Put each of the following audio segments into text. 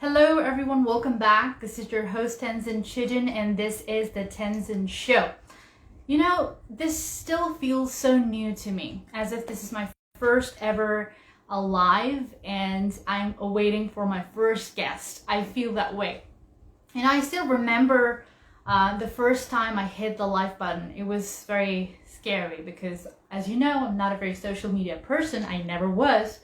Hello everyone, welcome back. This is your host Tenzin Chodon and this is the Tenzin Show. You know, this still feels so new to me, as if this is my first ever live and I'm awaiting for my first guest. I feel that way. And I still remember the first time I hit the live button. It was very scary because, as you know, I'm not a very social media person. I never was.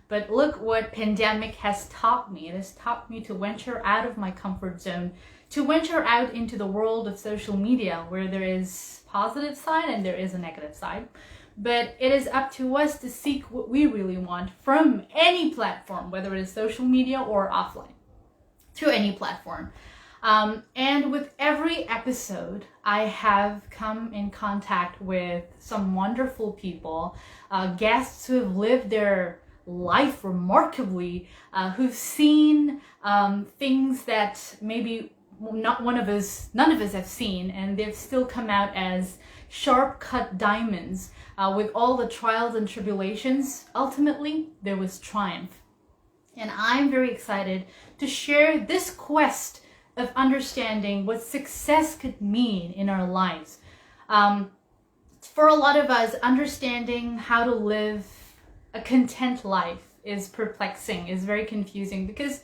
But look what pandemic has taught me. It has taught me to venture out of my comfort zone, to venture out into the world of social media where there is positive side and there is a negative side. But it is up to us to seek what we really want from any platform, whether it is social media or offline, through any platform. And with every episode, I have come in contact with some wonderful people, guests who have lived their life remarkably, who've seen things that maybe none of us have seen, and they've still come out as sharp cut diamonds. With all the trials and tribulations, ultimately there was triumph. And I'm very excited to share this quest of understanding what success could mean in our lives. For a lot of us, understanding how to live a content life is perplexing, is very confusing, because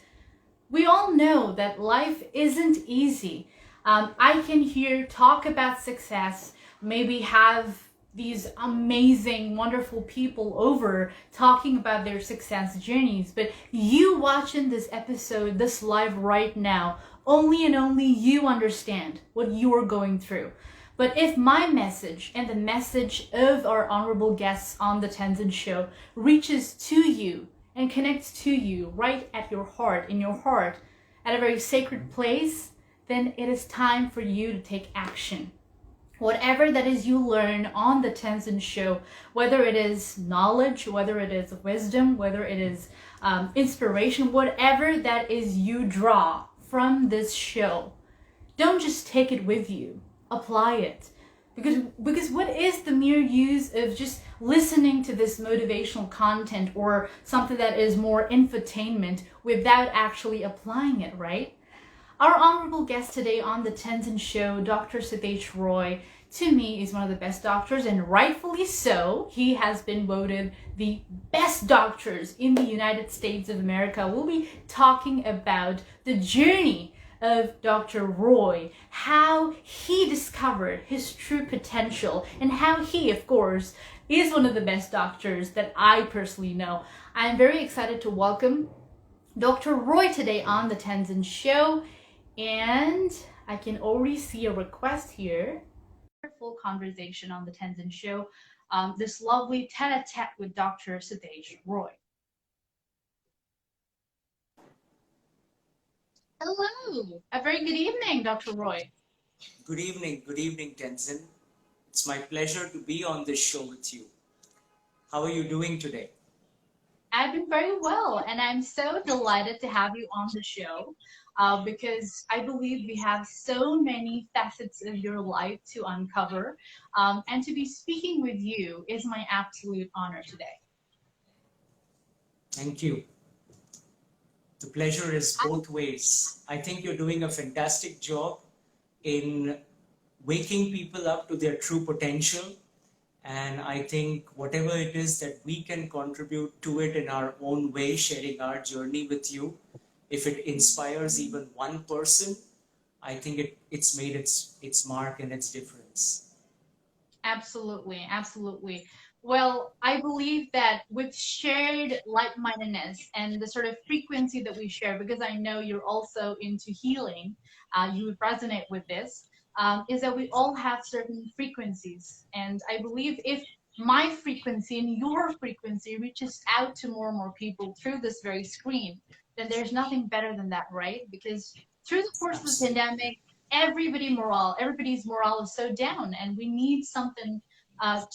we all know that life isn't easy. I can talk about success, maybe have these amazing, wonderful people over talking about their success journeys, but you watching this episode, this live right now, only and only you understand what you're going through. But if my message and the message of our honorable guests on the Tenzin Show reaches to you and connects to you right at your heart, in your heart, at a very sacred place, then it is time for you to take action. Whatever that is you learn on the Tenzin Show, whether it is knowledge, whether it is wisdom, whether it is inspiration, whatever that is you draw from this show, don't just take it with you. Apply it. Because what is the mere use of just listening to this motivational content or something that is more infotainment without actually applying it, right? Our honorable guest today on the Tenzin Show, Dr. Sitesh Roy, to me is one of the best doctors, and rightfully so. He has been voted the best doctors in the United States of America. We'll be talking about the journey of Dr. Roy, how he discovered his true potential, and how he, of course, is one of the best doctors that I personally know. I'm very excited to welcome Dr. Roy today on the Tenzin Show, and I can already see a request here. Full conversation on the Tenzin Show, this lovely tete-a-tete with Dr. Sitesh Roy. Hello. A very good evening, Dr. Roy. Good evening, Tenzin. It's my pleasure to be on this show with you. How are you doing today? I've been very well, and I'm so delighted to have you on the show because I believe we have so many facets of your life to uncover, and to be speaking with you is my absolute honor today. Thank you. The pleasure is both ways. I think you're doing a fantastic job in waking people up to their true potential. And I think whatever it is that we can contribute to it in our own way, sharing our journey with you, if it inspires even one person, I think it's made its mark and its difference. Absolutely, absolutely. Well, I believe that with shared like-mindedness and the sort of frequency that we share, because I know you're also into healing, you would resonate with this, is that we all have certain frequencies. And I believe if my frequency and your frequency reaches out to more and more people through this very screen, then there's nothing better than that, right? Because through the course of the pandemic, everybody's morale is so down, and we need something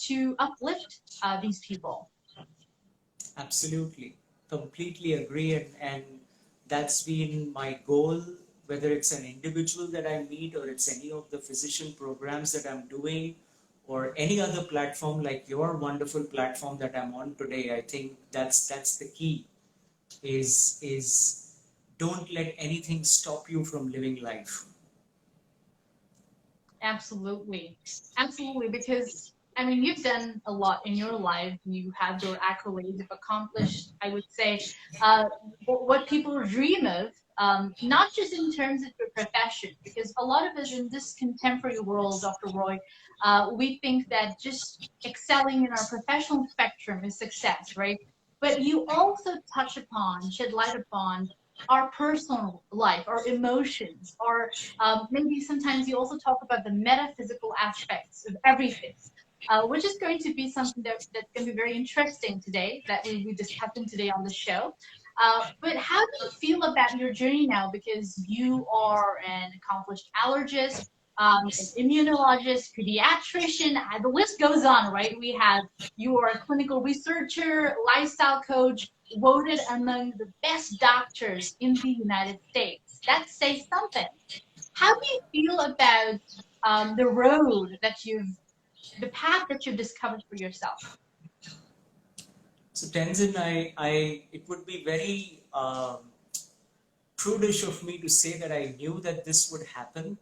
to uplift these people. Absolutely, completely agree, and that's been my goal, whether it's an individual that I meet or it's any of the physician programs that I'm doing or any other platform like your wonderful platform that I'm on today. I think that's the key is don't let anything stop you from living life. Absolutely. Absolutely. Because, I mean, you've done a lot in your life. You have your accolades, you've accomplished, I would say, what people dream of, not just in terms of your profession, because a lot of us in this contemporary world, Dr. Roy, we think that just excelling in our professional spectrum is success, right? But you also touch upon, shed light upon our personal life, our emotions, our maybe sometimes you also talk about the metaphysical aspects of everything, which is going to be something that's going to be very interesting today, that we'll be discussing today on the show. But how do you feel about your journey now? Because you are an accomplished allergist, an immunologist, pediatrician, the list goes on, right? We have, you are a clinical researcher, lifestyle coach, voted among the best doctors in the United States. That says something. How do you feel about the road that the path that you've discovered for yourself? So Tenzin, it would be very prudish of me to say that I knew that this would happen.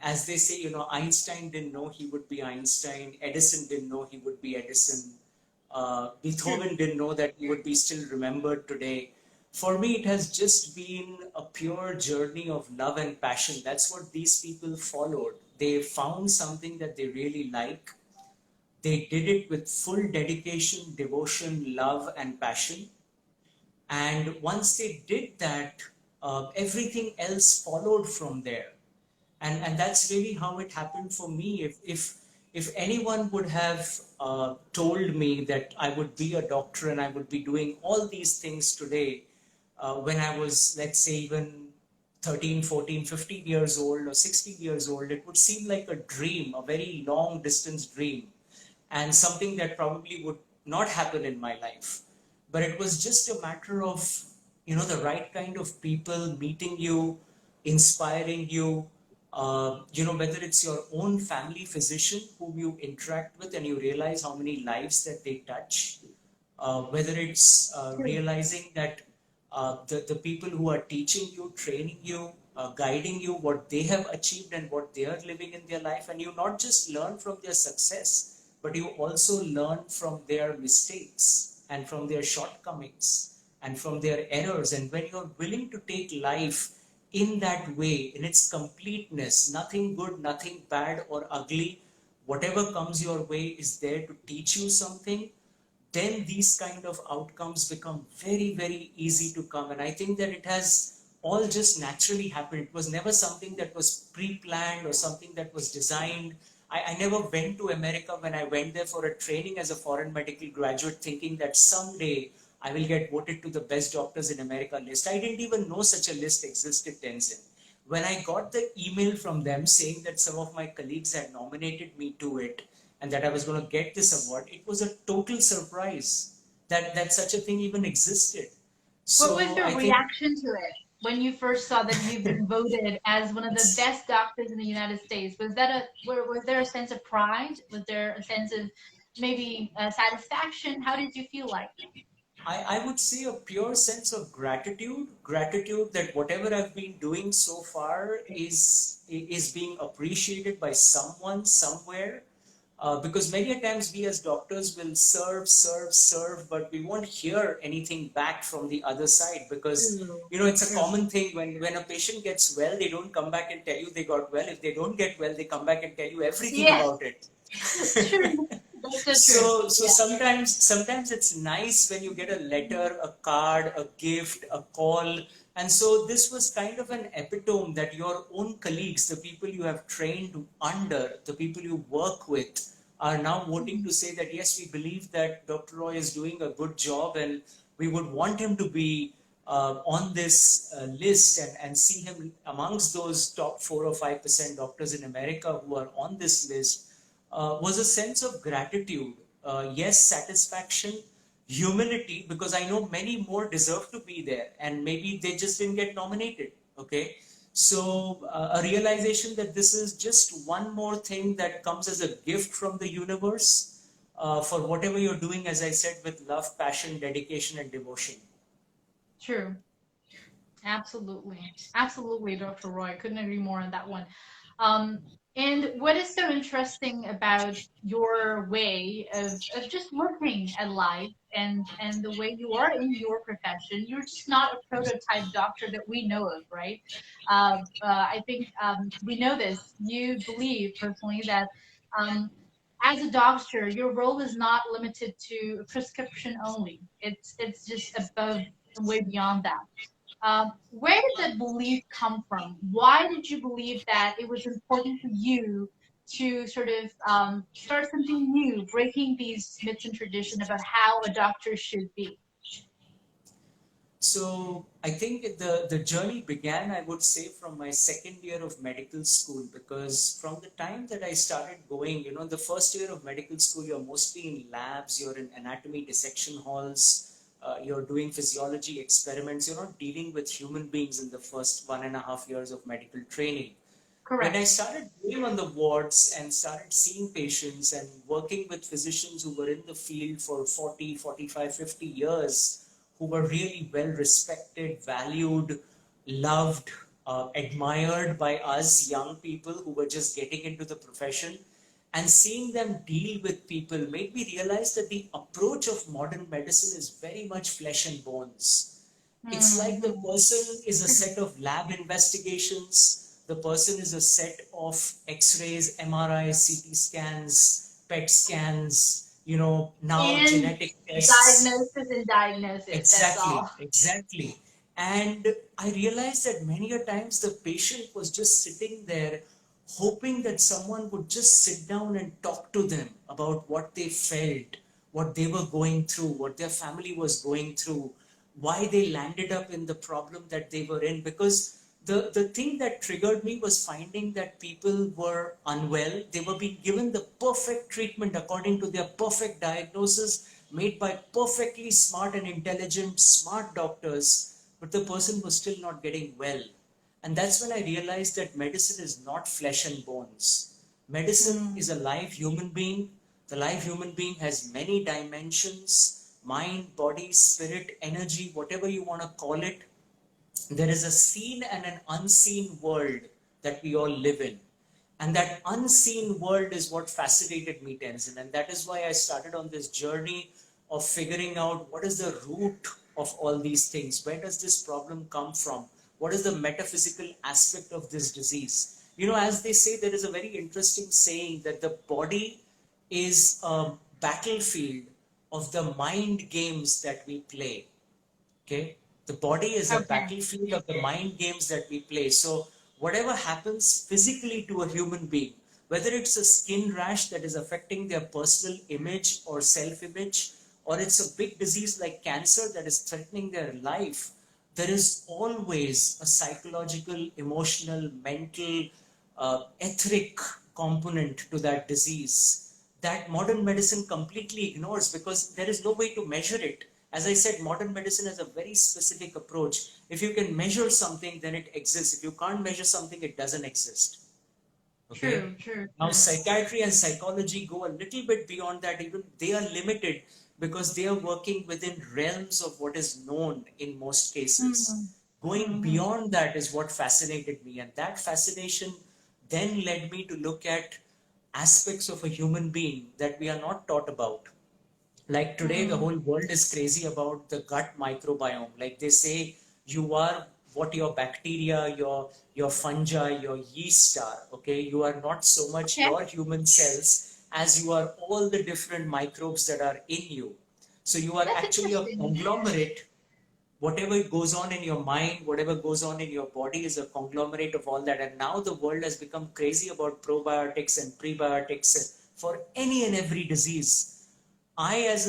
As they say, Einstein didn't know he would be Einstein. Edison didn't know he would be Edison. Beethoven didn't know that he would be still remembered today. For me, it has just been a pure journey of love and passion. That's what these people followed. They found something that they really like. They did it with full dedication, devotion, love, and passion. And once they did that, everything else followed from there. And that's really how it happened for me. If anyone would have told me that I would be a doctor and I would be doing all these things today, when I was, let's say, even 13, 14, 15 years old or 16 years old, it would seem like a dream, a very long distance dream, and something that probably would not happen in my life. But it was just a matter of, the right kind of people meeting you, inspiring you, whether it's your own family physician whom you interact with and you realize how many lives that they touch, whether it's realizing that the people who are teaching you, training you, guiding you, what they have achieved and what they are living in their life. And you not just learn from their success, but you also learn from their mistakes and from their shortcomings and from their errors. And when you're willing to take life in that way, in its completeness, nothing good, nothing bad or ugly, whatever comes your way is there to teach you something, then these kind of outcomes become very, very easy to come. And I think that it has all just naturally happened. It was never something that was pre-planned or something that was designed. I never went to America when I went there for a training as a foreign medical graduate thinking that someday I will get voted to the best doctors in America list. I didn't even know such a list existed, Tenzin. When I got the email from them saying that some of my colleagues had nominated me to it and that I was going to get this award, it was a total surprise that such a thing even existed. What was So your I think reaction to it when you first saw that you've been voted as one of the best doctors in the United States? Was there a sense of pride? Was there a sense of maybe satisfaction? How did you feel like? I would say a pure sense of gratitude that whatever I've been doing so far is being appreciated by someone somewhere. Because many a times we as doctors will serve, but we won't hear anything back from the other side because True. it's a True. common thing when a patient gets well, they don't come back and tell you they got well. If they don't get well, they come back and tell you everything Yes, about it. true. That's so true. So Yeah. sometimes it's nice when you get a letter, a card, a gift, a call. And so this was kind of an epitome that your own colleagues, the people you have trained under, the people you work with, are now voting to say that yes, we believe that Dr. Roy is doing a good job and we would want him to be on this list and see him amongst those top 4 or 5% doctors in America who are on this list, was a sense of gratitude, yes, satisfaction, humility, because I know many more deserve to be there and maybe they just didn't get nominated. Okay. So, a realization that this is just one more thing that comes as a gift from the universe for whatever you're doing, as I said, with love, passion, dedication, and devotion. True. Absolutely. Absolutely, Dr. Roy. Couldn't agree more on that one. Um, and what is so interesting about your way of just looking at life and the way you are in your profession, you're just not a prototype doctor that we know of, right? I think we know this. You believe personally that um, as a doctor, your role is not limited to prescription only. It's just above and way beyond that. Where did that belief come from? Why did you believe that it was important for you to sort of start something new, breaking these myths and tradition about how a doctor should be? So I think the journey began, I would say, from my second year of medical school, because from the time that I started going, the first year of medical school, you're mostly in labs, you're in anatomy dissection halls, you're doing physiology experiments, you're not dealing with human beings in the first 1.5 years of medical training. When I Correct. started going on the wards and started seeing patients and working with physicians who were in the field for 40, 45, 50 years, who were really well respected, valued, loved, admired by us young people who were just getting into the profession, and seeing them deal with people made me realize that the approach of modern medicine is very much flesh and bones. It's like the Mm-hmm. person is a set of lab investigations, the person is a set of x-rays, MRIs, CT scans, PET scans, now And genetic tests. diagnosis and diagnosis. That's Exactly, all. exactly. And I realized that many a times the patient was just sitting there hoping that someone would just sit down and talk to them about what they felt, what they were going through, what their family was going through, why they landed up in the problem that they were in. Because the thing that triggered me was finding that people were unwell. They were being given the perfect treatment according to their perfect diagnosis made by perfectly smart and intelligent, smart doctors, but the person was still not getting well. And that's when I realized that medicine is not flesh and bones. Medicine is Mm. a live human being. The live human being has many dimensions: mind, body, spirit, energy, whatever you want to call it. There is a seen and an unseen world that we all live in. And that unseen world is what fascinated me, Tenzin. And that is why I started on this journey of figuring out what is the root of all these things. Where does this problem come from? What is the metaphysical aspect of this disease? As they say, there is a very interesting saying that the body is a battlefield of the mind games that we play. Okay, the body is a Okay. battlefield of the mind games that we play. So whatever happens physically to a human being, whether it's a skin rash that is affecting their personal image or self image, or it's a big disease like cancer that is threatening their life, there is always a psychological, emotional, mental, etheric component to that disease that modern medicine completely ignores, because there is no way to measure it. As I said, modern medicine has a very specific approach. If you can measure something, then it exists. If you can't measure something, it doesn't exist. Okay? True, true, Now, true. psychiatry and psychology go a little bit beyond that. Even they are limited because they are working within realms of what is known in most cases. Mm. Going Mm-hmm. beyond that is what fascinated me. And that fascination then led me to look at aspects of a human being that we are not taught about. Like today, the Mm. whole world is crazy about the gut microbiome. Like they say, you are what your bacteria, your fungi, your yeast are. Okay, you are not so much Okay. your human cells as you are all the different microbes that are in you. So you are That's actually a interesting. conglomerate. Whatever goes on in your mind, whatever goes on in your body is a conglomerate of all that. And now the world has become crazy about probiotics and prebiotics for any and every disease. I, as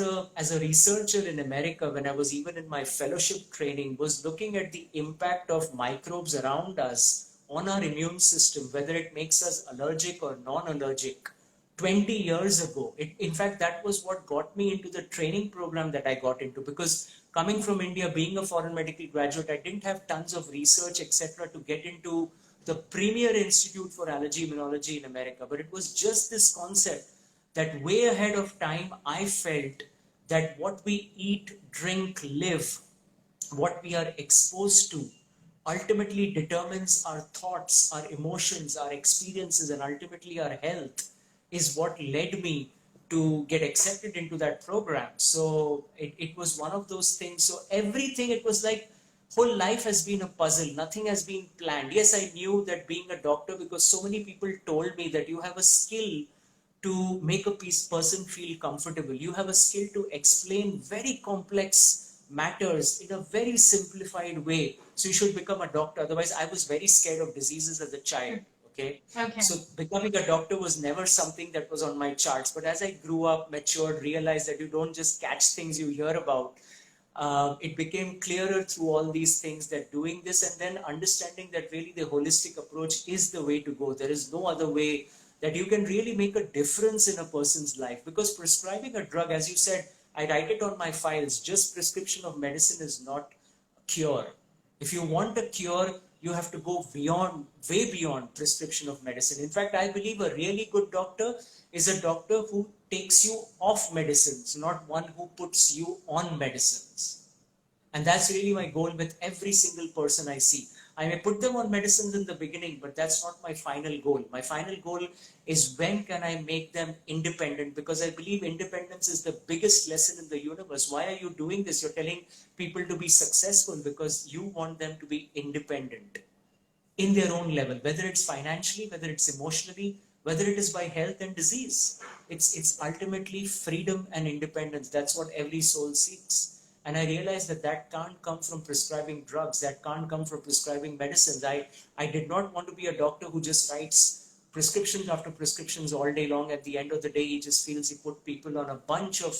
a researcher in America, when I was even in my fellowship training, was looking at the impact of microbes around us on our immune system, whether it makes us allergic or non-allergic. 20 years ago, in fact, that was what got me into the training program that I got into, because coming from India, being a foreign medical graduate, I didn't have tons of research, etc., to get into the premier institute for allergy immunology in America. But it was just this concept that way ahead of time, I felt that what we eat, drink, live, what we are exposed to ultimately determines our thoughts, our emotions, our experiences, and ultimately our health is what led me to get accepted into that program. So it was one of those things. So everything, it was like whole life has been a puzzle. Nothing has been planned. Yes, I knew that being a doctor, because so many people told me that you have a skill to make a person feel comfortable. You have a skill to explain very complex matters in a very simplified way. So you should become a doctor. Otherwise, I was very scared of diseases as a child. Okay. Okay. So becoming a doctor was never something that was on my charts. But as I grew up, matured, realized that you don't just catch things you hear about. It became clearer through all these things that doing this, and then understanding that really the holistic approach is the way to go. There is no other way that you can really make a difference in a person's life. Because prescribing a drug, as you said, I write it on my files, just prescription of medicine is not a cure. If you want a cure, you have to go beyond, way beyond prescription of medicine. In fact, I believe a really good doctor is a doctor who takes you off medicines, not one who puts you on medicines. And that's really my goal with every single person I see. I may put them on medicines in the beginning, but that's not my final goal. My final goal is when can I make them independent? Because I believe independence is the biggest lesson in the universe. Why are you doing this? You're telling people to be successful because you want them to be independent in their own level, whether it's financially, whether it's emotionally, whether it is by health and disease. It's ultimately freedom and independence. That's what every soul seeks. And I realized that that can't come from prescribing drugs, that can't come from prescribing medicines. I did not want to be a doctor who just writes prescriptions after prescriptions all day long. At the end of the day, he just feels he put people on a bunch of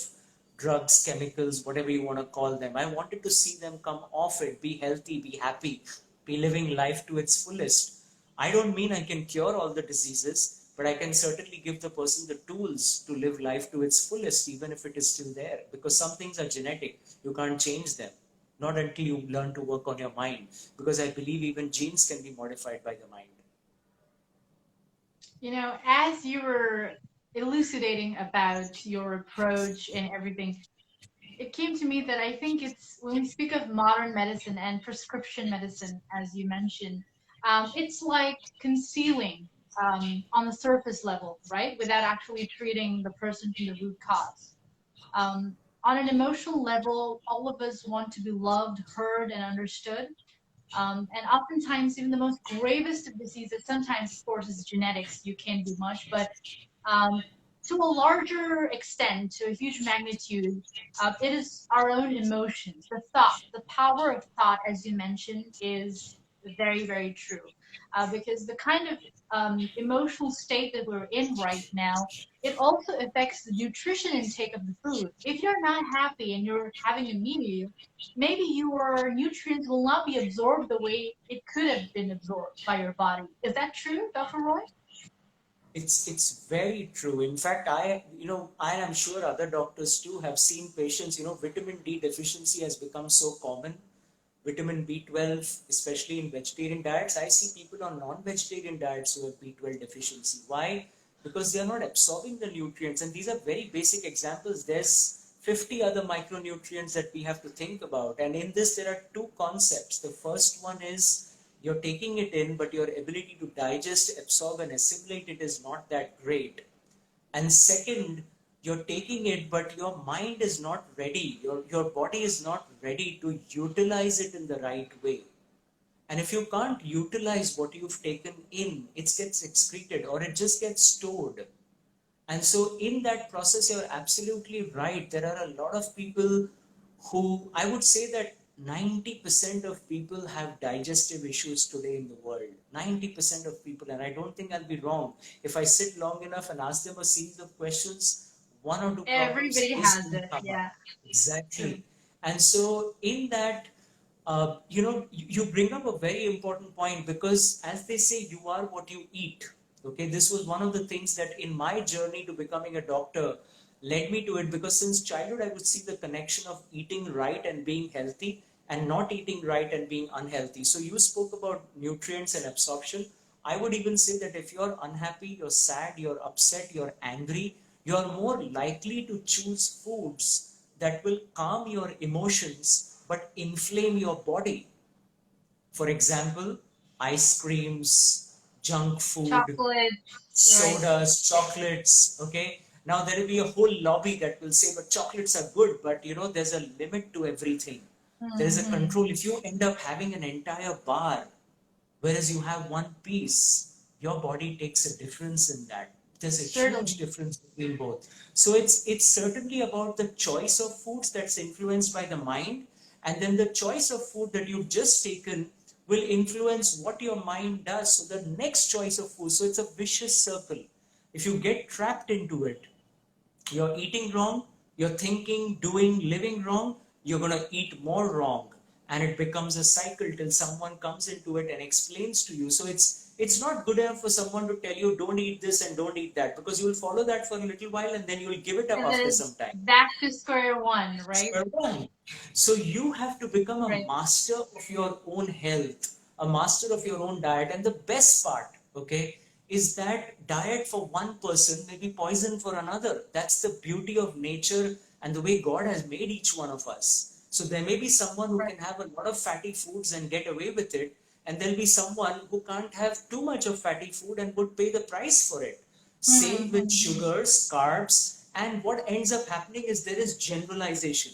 drugs, chemicals, whatever you want to call them. I wanted to see them come off it, be healthy, be happy, be living life to its fullest. I don't mean I can cure all the diseases, but I can certainly give the person the tools to live life to its fullest, even if it is still there. Because some things are genetic, you can't change them, not until you learn to work on your mind. Because I believe even genes can be modified by the mind. You know, as you were elucidating about your approach and everything, it came to me that I think it's when we speak of modern medicine and prescription medicine, as you mentioned, it's like concealing on the surface level, right? Without actually treating the person from the root cause. On an emotional level, all of us want to be loved, heard, and understood. And oftentimes, even the most gravest of diseases, sometimes, of course, it's genetics, you can't do much, but um, to a larger extent, to a huge magnitude, it is our own emotions. The thought, the power of thought, as you mentioned, is very, very true. Because the kind of emotional state that we're in right now, it also affects the nutrition intake of the food. If you're not happy and you're having a meal, maybe your nutrients will not be absorbed the way it could have been absorbed by your body. Is that true, Dr. Roy? It's very true. In fact, I am sure other doctors too have seen patients. Vitamin D deficiency has become so common. Vitamin B12, especially in vegetarian diets. I see people on non-vegetarian diets who have B12 deficiency. Why? Because they are not absorbing the nutrients. And these are very basic examples. There's 50 other micronutrients that we have to think about. And in this, there are two concepts. The first one is you're taking it in, but your ability to digest, absorb, and assimilate it is not that great. And second, you're taking it, but your mind is not ready. Your body is not ready to utilize it in the right way. And if you can't utilize what you've taken in, it gets excreted or it just gets stored. And so in that process, you're absolutely right. There are a lot of people who, I would say that 90% of people have digestive issues today in the world. 90% of people, and I don't think I'll be wrong. If I sit long enough and ask them a series of questions, one or two problems Everybody is has going to it. come up. Yeah. Exactly. And so in that, you bring up a very important point, because as they say, you are what you eat. Okay, this was one of the things that in my journey to becoming a doctor led me to it, because since childhood I would see the connection of eating right and being healthy and not eating right and being unhealthy. So you spoke about nutrients and absorption. I would even say that if you're unhappy, you're sad, you're upset, you're angry, you're more likely to choose foods that will calm your emotions but inflame your body. For example, ice creams, junk food, Chocolates, right? sodas, chocolates. Okay. Now there will be a whole lobby that will say, but chocolates are good, but there's a limit to everything. There is a Mm-hmm. control. If you end up having an entire bar, whereas you have one piece, your body takes a difference in that. There's a huge Certainly. difference between both. So it's certainly about the choice of foods that's influenced by the mind, and then the choice of food that you've just taken will influence what your mind does. So the next choice of food, so it's a vicious circle. If you get trapped into it, you're eating wrong, you're thinking, doing, living wrong, you're going to eat more wrong. And it becomes a cycle till someone comes into it and explains to you. So it's not good enough for someone to tell you don't eat this and don't eat that, because you'll follow that for a little while and then you'll give it up And then after it's some time. back to square one, right? Square one. So you have to become a Right. master of your own health, a master of your own diet. And the best part, okay, is that diet for one person may be poison for another. That's the beauty of nature and the way God has made each one of us. So there may be someone who Right. can have a lot of fatty foods and get away with it, and there'll be someone who can't have too much of fatty food and would pay the price for it. Same with Mm-hmm. sugars, carbs, and what ends up happening is there is generalization.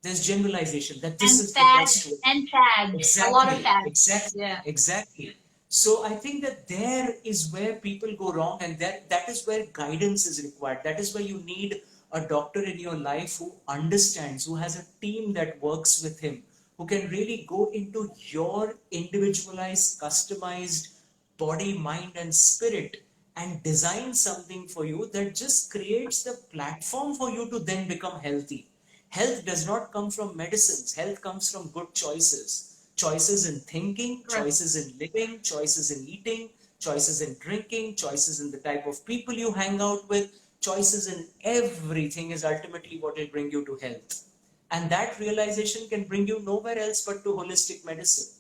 There's generalization that this And is the best way. fads, and fads, a lot of Exactly, fads. exactly, Yeah. exactly. So I think that there is where people go wrong, and that is where guidance is required. That is where you need a doctor in your life who understands, who has a team that works with him, who can really go into your individualized, customized body, mind, and spirit and design something for you that just creates the platform for you to then become healthy. Health does not come from medicines. Health comes from good choices. Choices in thinking, Correct. choices in living, choices in eating, choices in drinking, choices in the type of people you hang out with, choices in everything is ultimately what will bring you to health. And that realization can bring you nowhere else but to holistic medicine.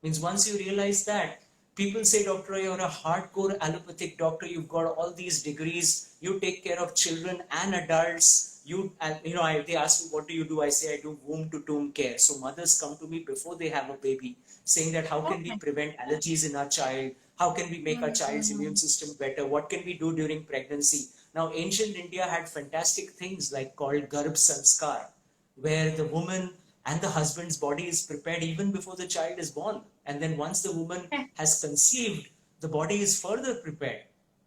Means once you realize that, people say, Doctor, you're a hardcore allopathic doctor, you've got all these degrees, you take care of children and adults. They ask me, what do you do? I say, I do womb to tomb care. So mothers come to me before they have a baby, saying that how can we Okay. prevent allergies in our child? How can we make our child's immune Mm-hmm. system better? What can we do during pregnancy? Now, ancient India had fantastic things like called Garbh Sanskar, where the woman and the husband's body is prepared even before the child is born. And then once the woman Okay. has conceived, the body is further prepared.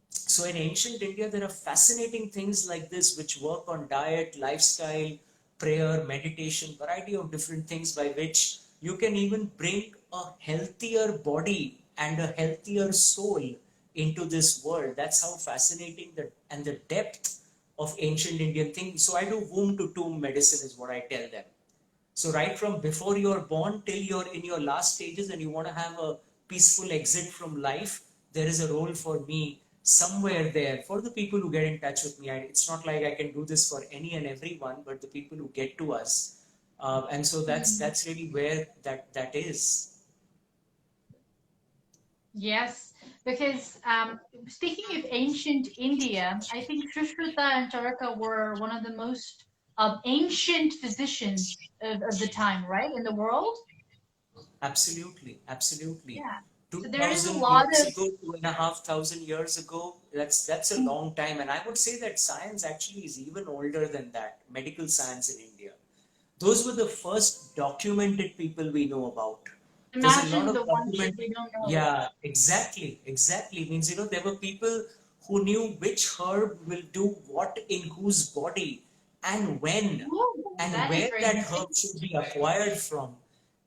So in ancient India, there are fascinating things like this which work on diet, lifestyle, prayer, meditation, variety of different things by which you can even bring a healthier body and a healthier soul into this world. That's how fascinating and the depth of ancient Indian thinking. So I do womb to tomb medicine is what I tell them. So right from before you're born till you're in your last stages and you want to have a peaceful exit from life, there is a role for me somewhere there for the people who get in touch with me. It's not like I can do this for any and everyone, but the people who get to us. And so Mm. that's really where that is. Yes, because speaking of ancient India, I think Shushruta and Charaka were one of the most ancient physicians of the time, right, in the world? Absolutely, absolutely. Yeah. So there is a 2000 lot years of. ago, 2,500 years ago, that's a long time. And I would say that science actually is even older than that, medical science in India. Those were the first documented people we know about. There's a lot Imagine the of ones that document. we don't know about. Yeah, exactly, exactly. Means, there were people who knew which herb will do what in whose body and when Ooh, and that is where very that interesting. herb should be acquired from.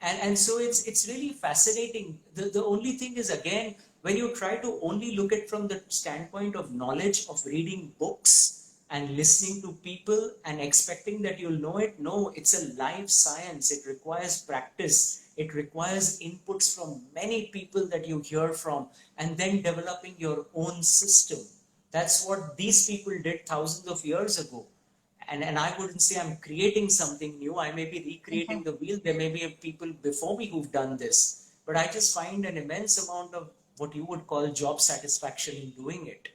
And so it's really fascinating. The only thing is, again, when you try to only look at from the standpoint of knowledge of reading books and listening to people and expecting that you'll know it, no, it's a live science. It requires practice. It requires inputs from many people that you hear from, and then developing your own system. That's what these people did thousands of years ago. And I wouldn't say I'm creating something new. I may be recreating Mhm. the wheel. There may be people before me who've done this, but I just find an immense amount of what you would call job satisfaction in doing it.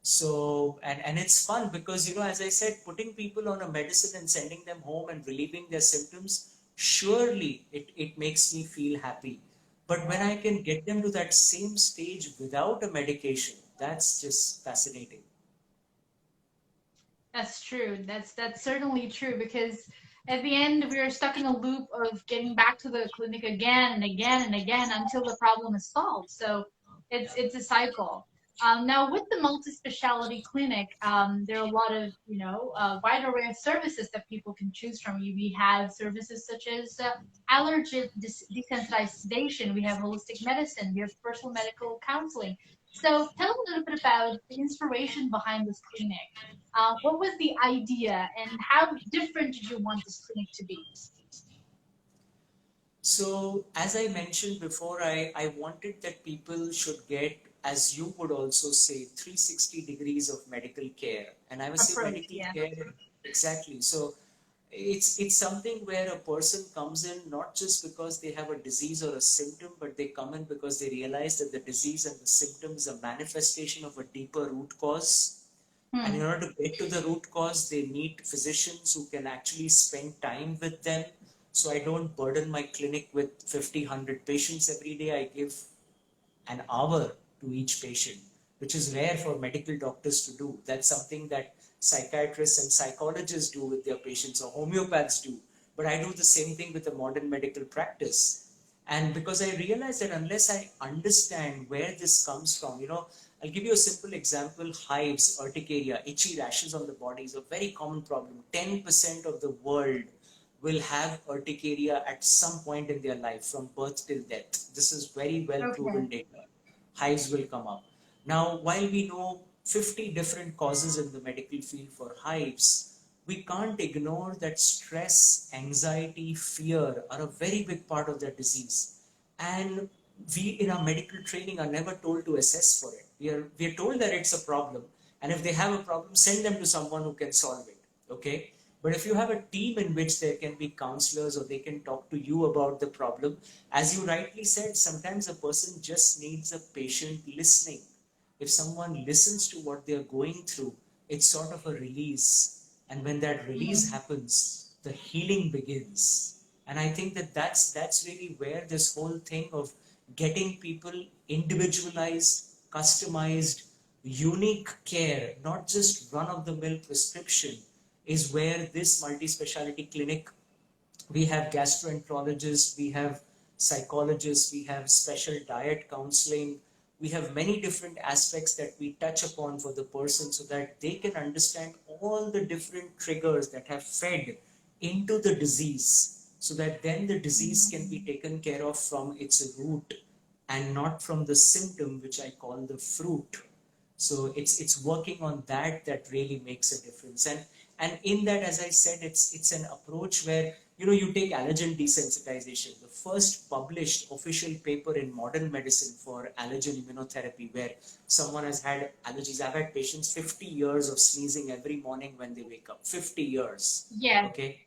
So, and it's fun because, as I said, putting people on a medicine and sending them home and relieving their symptoms, surely it makes me feel happy. But when I can get them to that same stage without a medication, that's just fascinating. That's true. That's certainly true because at the end we're stuck in a loop of getting back to the clinic again and again and again until the problem is solved. So it's a cycle. Now with the multi-specialty clinic, there are a lot of wide array of services that people can choose from. We have services such as allergy desensitization. We have holistic medicine. We have personal medical counseling. So tell a little bit about the inspiration behind this clinic. What was the idea and how different did you want this clinic to be? So, as I mentioned before, I wanted that people should get, as you would also say, 360 degrees of medical care. And I would say Approach, medical yeah. care, exactly. So, it's something where a person comes in not just because they have a disease or a symptom, but they come in because they realize that the disease and the symptom is a manifestation of a deeper root cause. And in Hmm. order to get to the root cause, they need physicians who can actually spend time with them. So I don't burden my clinic with 50, 100 patients every day. I give an hour to each patient, which is rare for medical doctors to do. That's something that psychiatrists and psychologists do with their patients or homeopaths do. But I do the same thing with a modern medical practice. And because I realize that unless I understand where this comes from, I'll give you a simple example. Hives, urticaria, itchy rashes on the body is a very common problem. 10% of the world will have urticaria at some point in their life from birth till death. This is very well Okay. proven data. Hives will come up. Now, while we know 50 different causes in the medical field for hives, we can't ignore that stress, anxiety, fear are a very big part of their disease. And we in our medical training are never told to assess for it. We are told that it's a problem. And if they have a problem, send them to someone who can solve it. Okay? But if you have a team in which there can be counselors or they can talk to you about the problem, as you rightly said, sometimes a person just needs a patient listening. If someone listens to what they're going through, it's sort of a release. And when that release Hmm. happens, the healing begins. And I think that that's really where this whole thing of getting people individualized, customized, unique care, not just run of the mill prescription, is where this multi-speciality clinic, we have gastroenterologists, we have psychologists, we have special diet counseling, we have many different aspects that we touch upon for the person so that they can understand all the different triggers that have fed into the disease so that then the disease can be taken care of from its root and not from the symptom, which I call the fruit. So it's working on that that really makes a difference. And in that, as I said, it's an approach where you take allergen desensitization, the first published official paper in modern medicine for allergen immunotherapy, where someone has had allergies. I've had patients 50 years of sneezing every morning when they wake up. 50 years. Yes, Okay.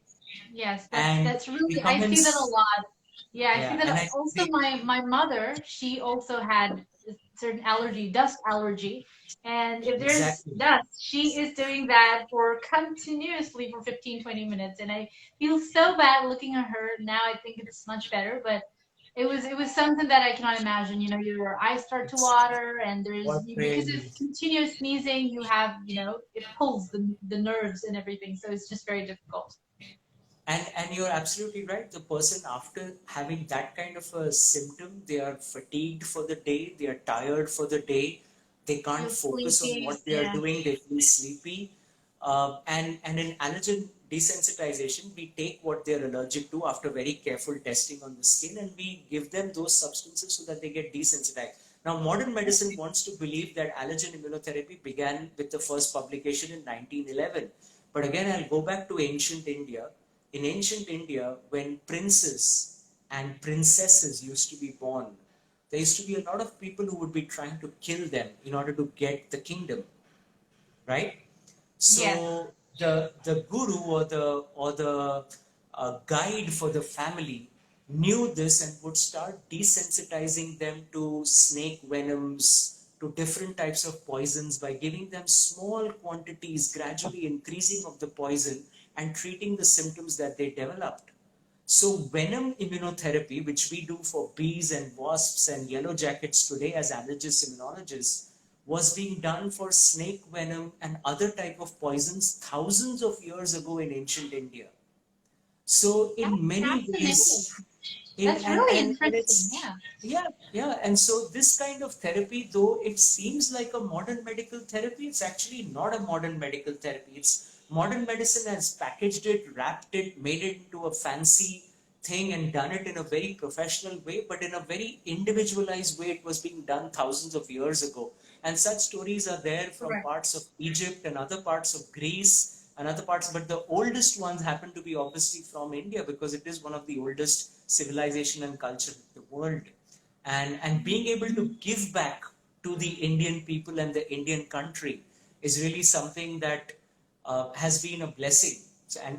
yes, And that's we really, I come in, see that a lot. Yeah, I see yeah, that and I also. we, My mother, she also had a certain allergy, dust allergy, and if there's exactly. dust, she is doing that for continuously for 15-20 minutes, and I feel so bad looking at her now. I think it's much better, but it was something that I cannot imagine. Your eyes start to It's water, and what because of really. continuous sneezing, you have it pulls the nerves and everything, so it's just very difficult. And you're absolutely right. The person after having that kind of a symptom, they are fatigued for the day, they are tired for the day, they can't Feel focus on sleepy, what they are yeah. doing, they feel sleepy. And in allergen desensitization, we take what they're allergic to after very careful testing on the skin, and we give them those substances so that they get desensitized. Now, modern medicine wants to believe that allergen immunotherapy began with the first publication in 1911. But again, I'll go back to ancient India. In ancient India, when princes and princesses used to be born, there used to be a lot of people who would be trying to kill them in order to get the kingdom, right? Yes. So the guru or the guide for the family knew this and would start desensitizing them to snake venoms, to different types of poisons by giving them small quantities, gradually increasing of the poison and treating the symptoms that they developed. So venom immunotherapy, which we do for bees and wasps and yellow jackets today as allergist immunologists, was being done for snake venom and other type of poisons thousands of years ago in ancient India. So That's in many fascinating. ways, in That's really and interesting. it's Yeah. yeah, and so this kind of therapy, though it seems like a modern medical therapy, it's actually not a modern medical therapy. It's modern medicine has packaged it, wrapped it, made it into a fancy thing and done it in a very professional way, but in a very individualized way. It was being done thousands of years ago, and such stories are there from Correct. parts of Egypt and other parts of Greece and other parts, but the oldest ones happen to be obviously from India because it is one of the oldest civilization and culture in the world. And being able to give back to the Indian people and the Indian country is really something that has been a blessing.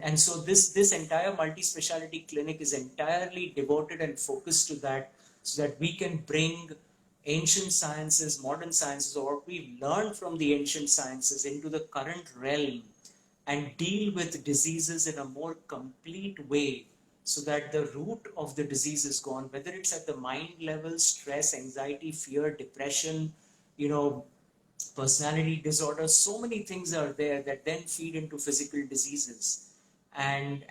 And so this entire multi-speciality clinic is entirely devoted and focused to that, so that we can bring ancient sciences, modern sciences, or what we've learned from the ancient sciences into the current realm and deal with diseases in a more complete way, so that the root of the disease is gone, whether it's at the mind level, stress, anxiety, fear, depression, you know, personality disorders. So many things are there that then feed into physical diseases. And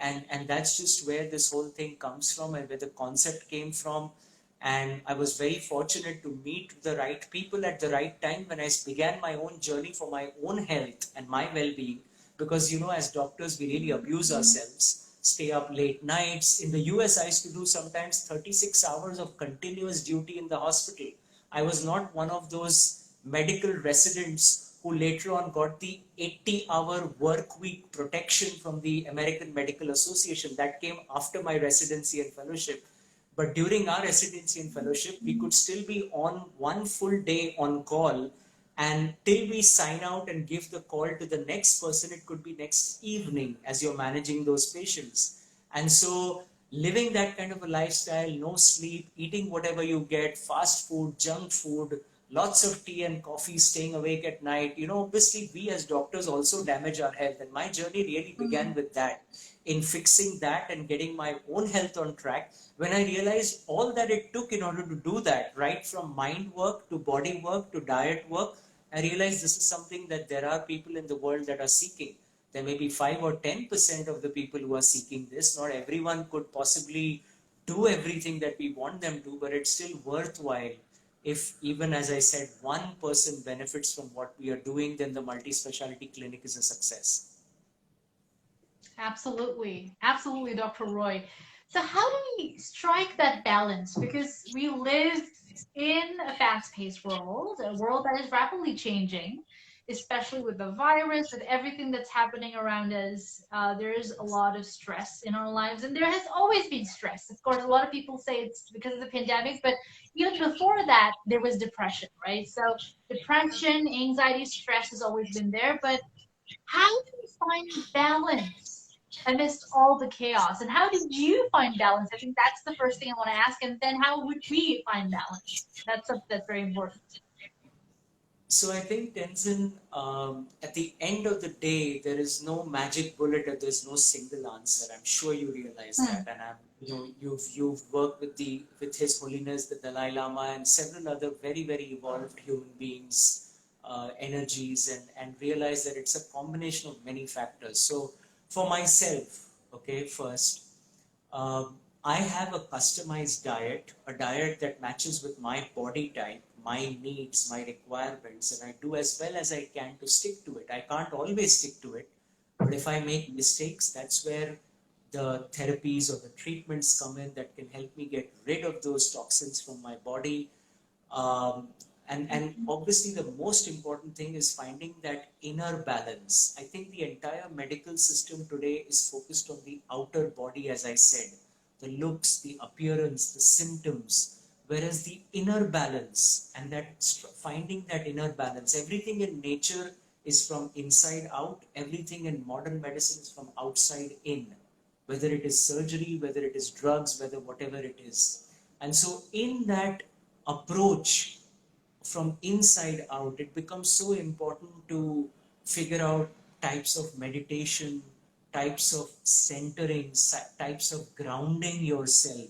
that's just where this whole thing comes from and where the concept came from. And I was very fortunate to meet the right people at the right time when I began my own journey for my own health and my well-being. Because, you know, as doctors, we really abuse ourselves, stay up late nights. In the US, I used to do sometimes 36 hours of continuous duty in the hospital. I was not one of those medical residents who later on got the 80-hour work week protection from the American Medical Association. That came after my residency and fellowship. But during our residency and fellowship, we could still be on one full day on call, and till we sign out and give the call to the next person, it could be next evening as you're managing those patients. And so living that kind of a lifestyle, no sleep, eating whatever you get, fast food, junk food, lots of tea and coffee, staying awake at night, you know, obviously we as doctors also damage our health. And my journey really began with that, in fixing that and getting my own health on track. When I realized all that it took in order to do that, right from mind work to body work to diet work, I realized this is something that there are people in the world that are seeking. There may be 5 or 10% of the people who are seeking this. Not everyone could possibly do everything that we want them to, but it's still worthwhile. If even, as I said, one person benefits from what we are doing, then the multi-speciality clinic is a success. Absolutely. Absolutely, Dr. Roy. So, how do we strike that balance? Because we live in a fast paced world, a world that is rapidly changing, especially with the virus, with everything that's happening around us. There is a lot of stress in our lives, and there has always been stress. Of course, a lot of people say it's because of the pandemic, but even before that, there was depression, right? So, depression, anxiety, stress has always been there, but how do you find balance amidst all the chaos? And how did you find balance? I think that's the first thing I want to ask. And then how would we find balance? That's something that's very important. So I think, Tenzin, at the end of the day, there is no magic bullet or there's no single answer. I'm sure you realize that, and you've worked with His Holiness the Dalai Lama and several other very evolved human beings, energies, and realize that it's a combination of many factors. So for myself, okay, first. I have a customized diet, a diet that matches with my body type, my needs, my requirements, and I do as well as I can to stick to it. I can't always stick to it, but if I make mistakes, that's where the therapies or the treatments come in that can help me get rid of those toxins from my body. And obviously, the most important thing is finding that inner balance. I think the entire medical system today is focused on the outer body, as I said, the looks, the appearance, the symptoms, whereas the inner balance and that finding that inner balance, everything in nature is from inside out, everything in modern medicine is from outside in, whether it is surgery, whether it is drugs, whether whatever it is. And so, in that approach from inside out, it becomes so important to figure out types of meditation, types of centering, types of grounding yourself,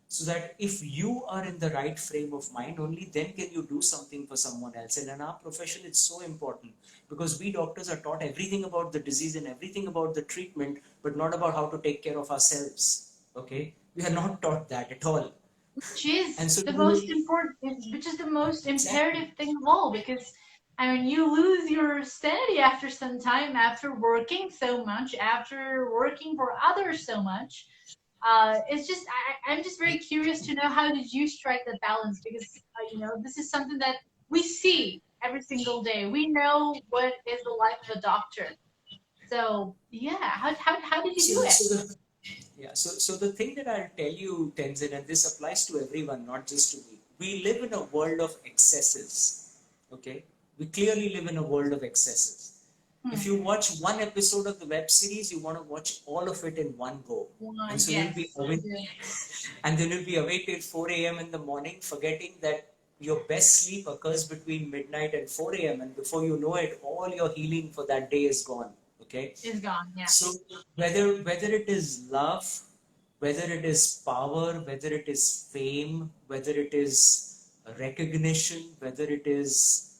so that if you are in the right frame of mind, only then can you do something for someone else. And in our profession, it's so important, because we doctors are taught everything about the disease and everything about the treatment, but not about how to take care of ourselves. Okay, we are not taught that at all. Which is And so the most you, important, which is the most exactly, imperative thing of all, because I mean, you lose your sanity after some time, after working so much, after working for others so much. It's just I'm just very curious to know, how did you strike the balance? Because this is something that we see every single day. We know what is the life of a doctor. So yeah, how did you so, do it? so the Yeah, so the thing that I'll tell you, Tenzin, and this applies to everyone, not just to me, we live in a world of excesses. Okay? We clearly live in a world of excesses. If you watch one episode of the web series, you want to watch all of it in one go. And so you'll be Yes, I awake, do. and then you'll be awake till 4 a.m. in the morning, forgetting that your best sleep occurs between midnight and 4 a.m. And before you know it, all your healing for that day is gone. Okay? It's gone. Yeah. So whether it is love, whether it is power, whether it is fame, whether it is recognition, whether it is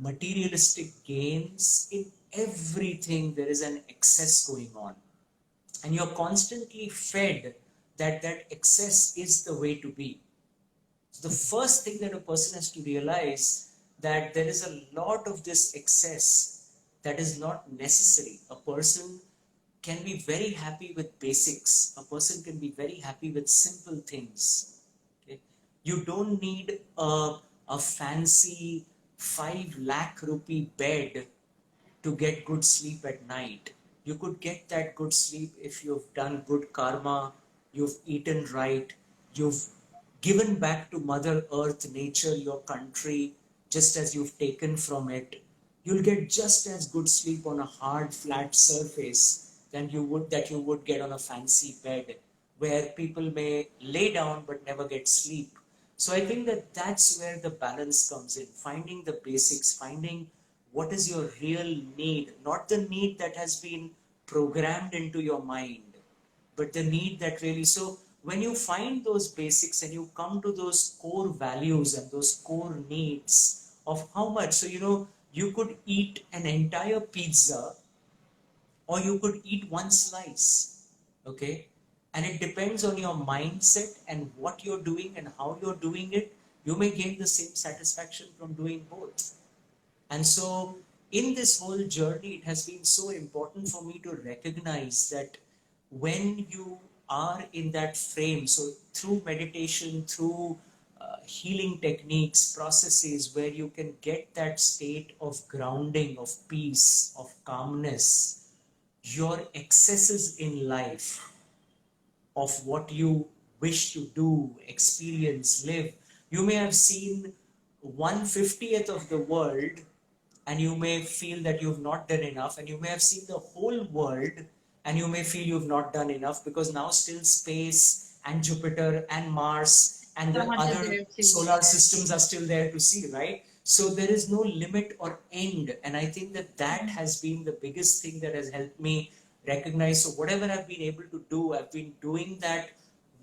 materialistic gains, in everything there is an excess going on, and you're constantly fed that that excess is the way to be. So the first thing that a person has to realize, that there is a lot of this excess that is not necessary. A person can be very happy with basics. A person can be very happy with simple things. Okay? You don't need a fancy 5 lakh rupee bed to get good sleep at night. You could get that good sleep if you've done good karma, you've eaten right, you've given back to Mother Earth, nature, your country, just as you've taken from it. You'll get just as good sleep on a hard, flat surface than you would get on a fancy bed, where people may lay down but never get sleep. So I think that that's where the balance comes in, finding the basics, finding what is your real need, not the need that has been programmed into your mind, but the need that really. So when you find those basics and you come to those core values and those core needs of how much, so you could eat an entire pizza or you could eat one slice. Okay, and it depends on your mindset and what you're doing and how you're doing it. You may gain the same satisfaction from doing both. And so, in this whole journey, it has been so important for me to recognize that when you are in that frame, so through meditation, through healing techniques, processes where you can get that state of grounding, of peace, of calmness, your excesses in life of what you wish to do, experience, live. You may have seen 1/50th of the world and you may feel that you've not done enough, and you may have seen the whole world and you may feel you've not done enough, because now still space and Jupiter and Mars and So the much is other there too. solar systems are still there to see, right? So there is no limit or end, and I think that that has been the biggest thing that has helped me recognize. So whatever I've been able to do, I've been doing that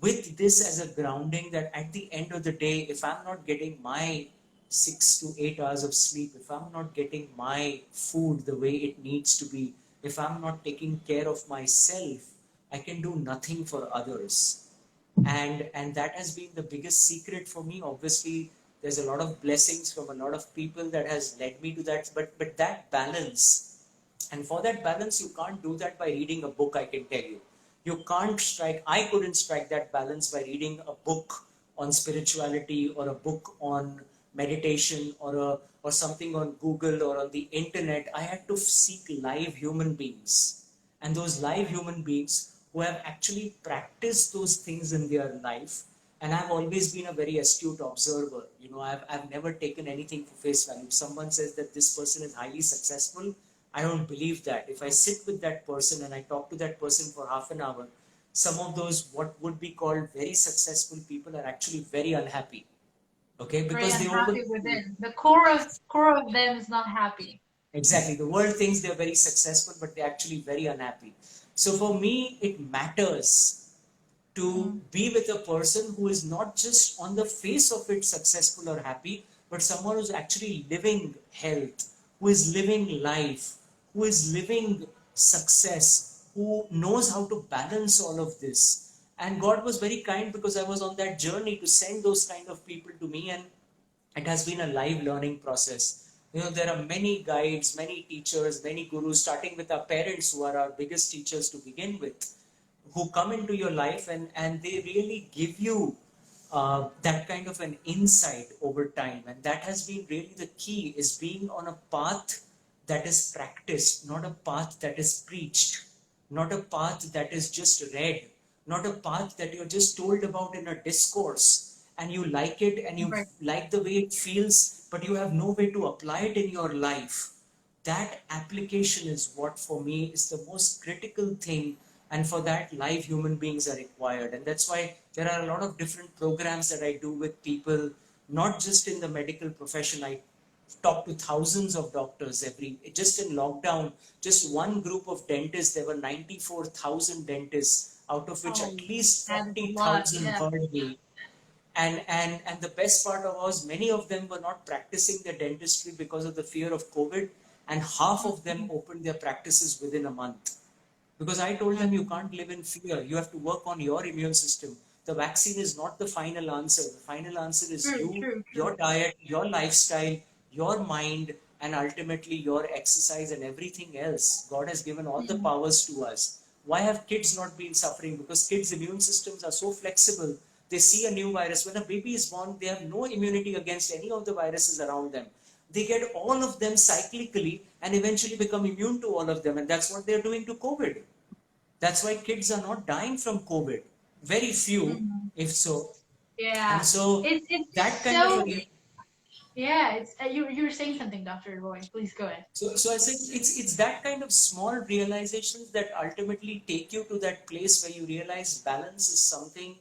with this as a grounding, that at the end of the day, if I'm not getting my 6 to 8 hours of sleep, if I'm not getting my food the way it needs to be, if I'm not taking care of myself, I can do nothing for others. And that has been the biggest secret for me. Obviously, there's a lot of blessings from a lot of people that has led me to that, but that balance, and for that balance, you can't do that by reading a book, I can tell you. I couldn't strike that balance by reading a book on spirituality or a book on meditation or something on Google or on the internet. I had to seek live human beings, and those live human beings who have actually practiced those things in their life. And I've always been a very astute observer. I've never taken anything for face value. If someone says that this person is highly successful, I don't believe that. If I sit with that person and I talk to that person for half an hour, some of those what would be called very successful people are actually very unhappy. Okay, Very because they open. unhappy within. The core of them is not happy. Exactly. The world thinks they're very successful, but they're actually very unhappy. So for me, it matters to be with a person who is not just on the face of it successful or happy, but someone who's actually living health, who is living life, who is living success, who knows how to balance all of this. And God was very kind because I was on that journey to send those kind of people to me, and it has been a live learning process. There are many guides, many teachers, many gurus, starting with our parents who are our biggest teachers to begin with, who come into your life, and they really give you that kind of an insight over time. And that has been really the key, is being on a path that is practiced, not a path that is preached, not a path that is just read, not a path that you're just told about in a discourse and you like it and you like the way it feels, but you have no way to apply it in your life. That application is what for me is the most critical thing, and for that live human beings are required. And that's why there are a lot of different programs that I do with people, not just in the medical profession. I talk to thousands of doctors just in lockdown. Just one group of dentists, there were 94,000 dentists, out of which at least 40,000 heard me. And the best part was, many of them were not practicing their dentistry because of the fear of COVID, and half of them opened their practices within a month. Because I told them, you can't live in fear. You have to work on your immune system. The vaccine is not the final answer. The final answer is your diet, your lifestyle, your mind, and ultimately your exercise and everything else. God has given all the powers to us. Why have kids not been suffering? Because kids' immune systems are so flexible. They see a new virus. When a baby is born, they have no immunity against any of the viruses around them. They get all of them cyclically and eventually become immune to all of them. And that's what they're doing to COVID. That's why kids are not dying from COVID. Very few, if so. Yeah. And so it's that kind so of a, yeah, it's you were saying something, Dr. Roy. Please go ahead. so I said, it's that kind of small realizations that ultimately take you to that place where you realize balance is something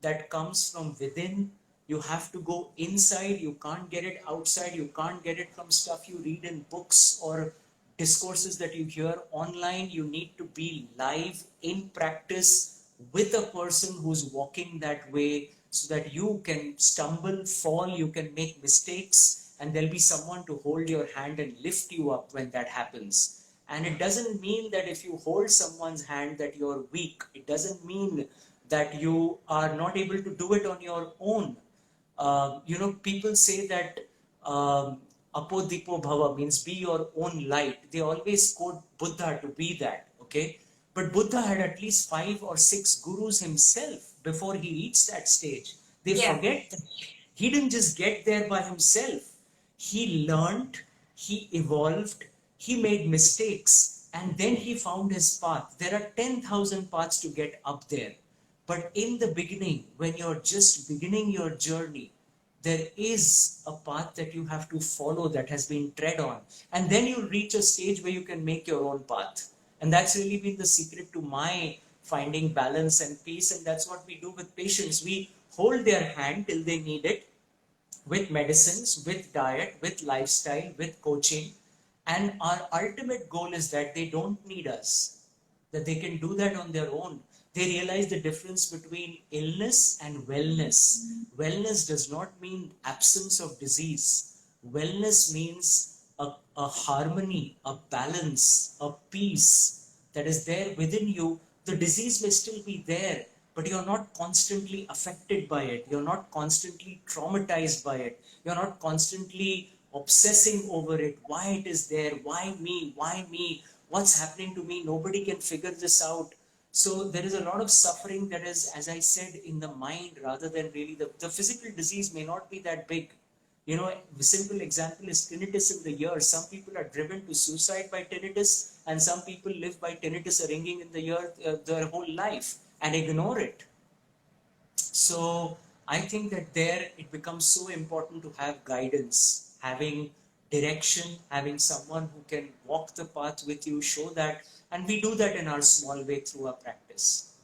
that comes from within. You have to go inside. You can't get it outside. You can't get it from stuff you read in books or discourses that you hear online. You need to be live in practice with a person who's walking that way, so that you can stumble, fall, you can make mistakes, and there'll be someone to hold your hand and lift you up when that happens. And it doesn't mean that if you hold someone's hand that you're weak. It doesn't mean that you are not able to do it on your own. People say that apodipo bhava means be your own light. They always quote Buddha to be that, okay? But Buddha had at least 5 or 6 gurus himself before he reached that stage. They forget that he didn't just get there by himself. He learned, he evolved, he made mistakes, and then he found his path. There are 10,000 paths to get up there. But in the beginning, when you're just beginning your journey, there is a path that you have to follow that has been tread on. And then you'll reach a stage where you can make your own path. And that's really been the secret to my finding balance and peace. And that's what we do with patients. We hold their hand till they need it, with medicines, with diet, with lifestyle, with coaching. And our ultimate goal is that they don't need us, that they can do that on their own. They realize the difference between illness and wellness. Wellness does not mean absence of disease. Wellness means a harmony, a balance, a peace that is there within you. The disease may still be there, but you're not constantly affected by it. You're not constantly traumatized by it. You're not constantly obsessing over it. Why it is there? Why me? Why me? What's happening to me? Nobody can figure this out. So there is a lot of suffering that is, as I said, in the mind rather than really the physical disease may not be that big. A simple example is tinnitus in the ear. Some people are driven to suicide by tinnitus, and some people live by tinnitus ringing in the ear their whole life and ignore it. So I think that there it becomes so important to have guidance, having direction, having someone who can walk the path with you, show that, and we do that in our small way through our practice.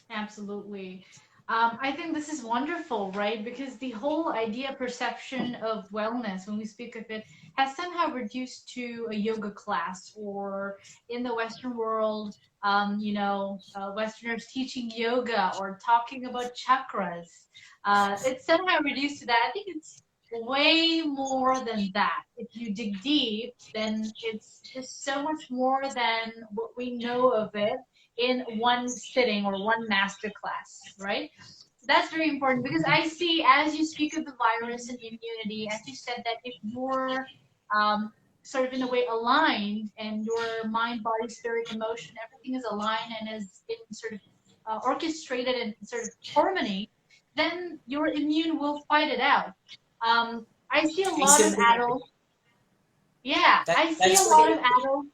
Absolutely. I think this is wonderful, right? Because the whole idea, perception of wellness, when we speak of it, has somehow reduced to a yoga class, or in the Western world, Westerners teaching yoga or talking about chakras. It's somehow reduced to that. I think it's way more than that. If you dig deep, then it's just so much more than what we know of it in one sitting or one master class, right? That's very important because I see, as you speak of the virus and immunity, as you said, that if you're um, sort of in a way aligned and your mind, body, spirit, emotion, everything is aligned and is in sort of orchestrated and sort of harmony, then your immune will fight it out. I see a lot of Recently, adults. Yeah, I see a that's what lot it of is. adults.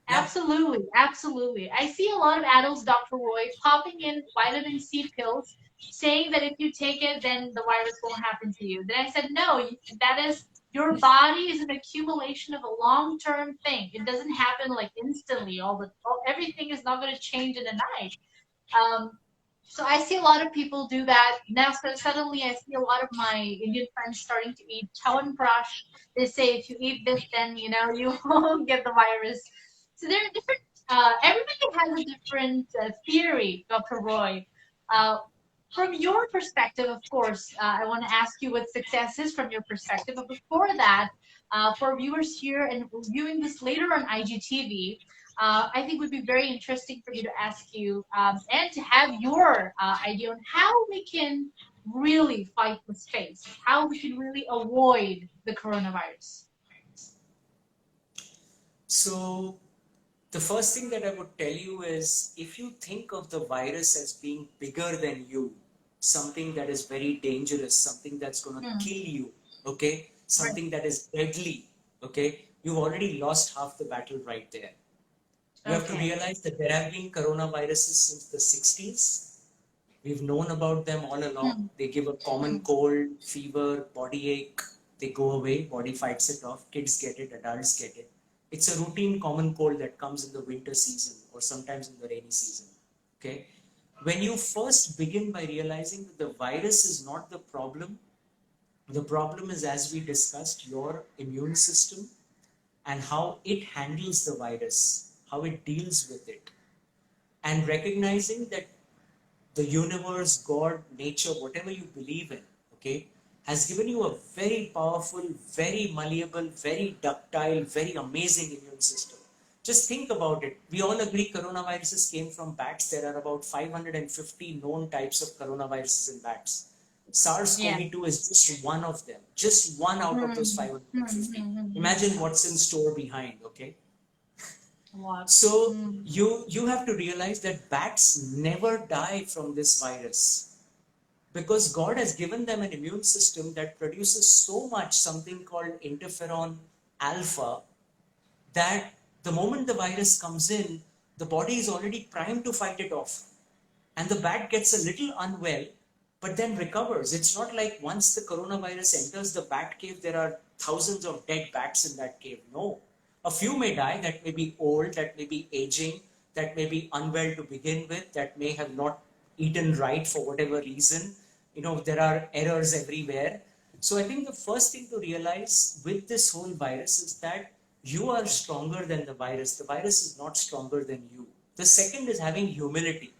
Yeah. Absolutely, absolutely. I see a lot of adults, Dr. Roy, popping in vitamin C pills, saying that if you take it, then the virus won't happen to you. Then I said, no, that is, your body is an accumulation of a long-term thing. It doesn't happen like instantly. Everything is not going to change in a night. Um, so I see a lot of people do that now. So suddenly, I see a lot of my Indian friends starting to eat Chyawanprash. They say if you eat this, then you won't get the virus. So there are different. Everybody has a different theory, Dr. Roy. Uh, from your perspective, of course, I want to ask you what success is from your perspective. But before that, for viewers here and viewing this later on IGTV, I think would be very interesting for me to ask you and to have your idea on how we can really fight this space, how we can really avoid the coronavirus. So the first thing that I would tell you is, if you think of the virus as being bigger than you, something that is very dangerous, something that's going to Hmm. kill you, okay, Right. something that is deadly, okay, you've already lost half the battle right there. You have to Okay. realize that there have been coronaviruses since the 60s. We've known about them all along. Hmm. They give a common Hmm. cold, fever, body ache. They go away, body fights it off. Kids get it, adults get it. It's a routine common cold that comes in the winter season or sometimes in the rainy season. Okay? When you first begin by realizing that the virus is not the problem is, as we discussed, your immune system and how it handles the virus, how it deals with it, and recognizing that the universe, God, nature, whatever you believe in, okay, has given you a very powerful, very malleable, very ductile, very amazing immune system. Just think about it. We all agree coronaviruses came from bats. There are about 550 known types of coronaviruses in bats. Yeah. SARS-CoV-2 is just one of them, just one out of those Hmm. Hmm. 550. Hmm. Hmm. Imagine what's in store behind, okay? What? So Hmm. you have to realize that bats never die from this virus because God has given them an immune system that produces so much something called interferon alpha that the moment the virus comes in, the body is already primed to fight it off. And the bat gets a little unwell, but then recovers. It's not like once the coronavirus enters the bat cave, there are thousands of dead bats in that cave. No. A few may die, that may be old, that may be aging, that may be unwell to begin with, that may have not eaten right for whatever reason. There are errors everywhere. So I think the first thing to realize with this whole virus is that you are stronger than the virus. The virus is not stronger than you. The second is having humility,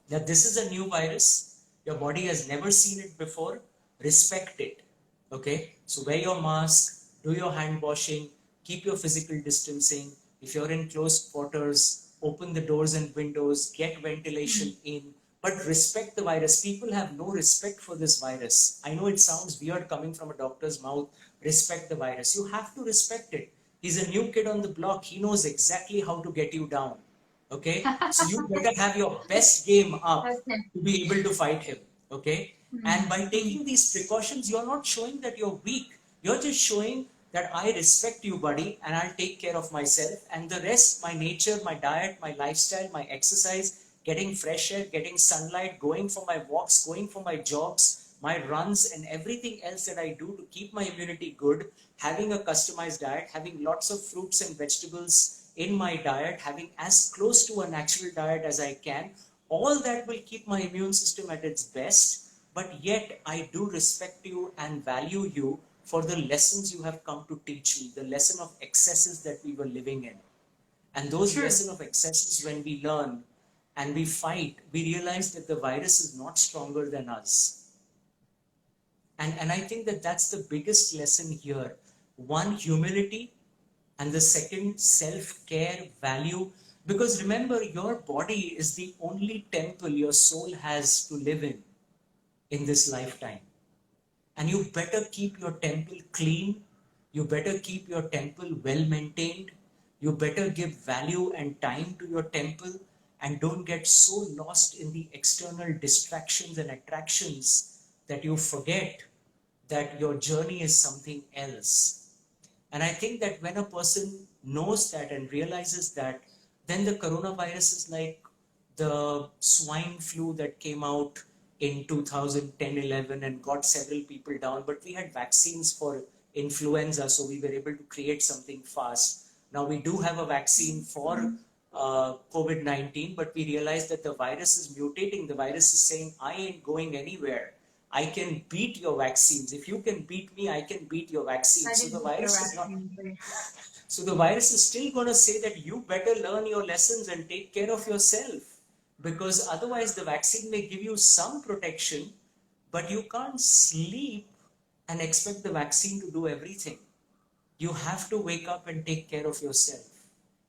that this is a new virus. Your body has never seen it before. Respect it. Okay? So wear your mask, do your hand washing, keep your physical distancing. If you're in close quarters, open the doors and windows, get ventilation in, but respect the virus. People have no respect for this virus. I know it sounds weird coming from a doctor's mouth. Respect the virus. You have to respect it. He's a new kid on the block. He knows exactly how to get you down. Okay, so you better have your best game up Okay. to be able to fight him. Okay, and Hmm. by Hmm. taking these precautions, you're not showing that you're weak. You're just showing that I respect you, buddy, and I'll take care of myself. And the rest, my nature, my diet, my lifestyle, my exercise, getting fresh air, getting sunlight, going for my walks, going for my jogs, my runs, and everything else that I do to keep my immunity good, having a customized diet, having lots of fruits and vegetables in my diet, having as close to a natural diet as I can, all that will keep my immune system at its best, but yet I do respect you and value you for the lessons you have come to teach me, the lesson of excesses that we were living in. And those lessons of excesses, when we learn and we fight, we realize that the virus is not stronger than us. And I think that that's the biggest lesson here. One, humility, and the second, self-care, value. Because remember, your body is the only temple your soul has to live in this lifetime. And you better keep your temple clean. You better keep your temple well maintained. You better give value and time to your temple, and don't get so lost in the external distractions and attractions that you forget that your journey is something else. And I think that when a person knows that and realizes that, then the coronavirus is like the swine flu that came out in 2010-11 and got several people down. But we had vaccines for influenza, so we were able to create something fast. Now we do have a vaccine for COVID-19, but we realized that the virus is mutating. The virus is saying, I ain't going anywhere. I can beat your vaccines. If you can beat me, I can beat your vaccines. So the virus is not. So the virus is still going to say that you better learn your lessons and take care of yourself, because otherwise the vaccine may give you some protection, but you can't sleep and expect the vaccine to do everything. You have to wake up and take care of yourself.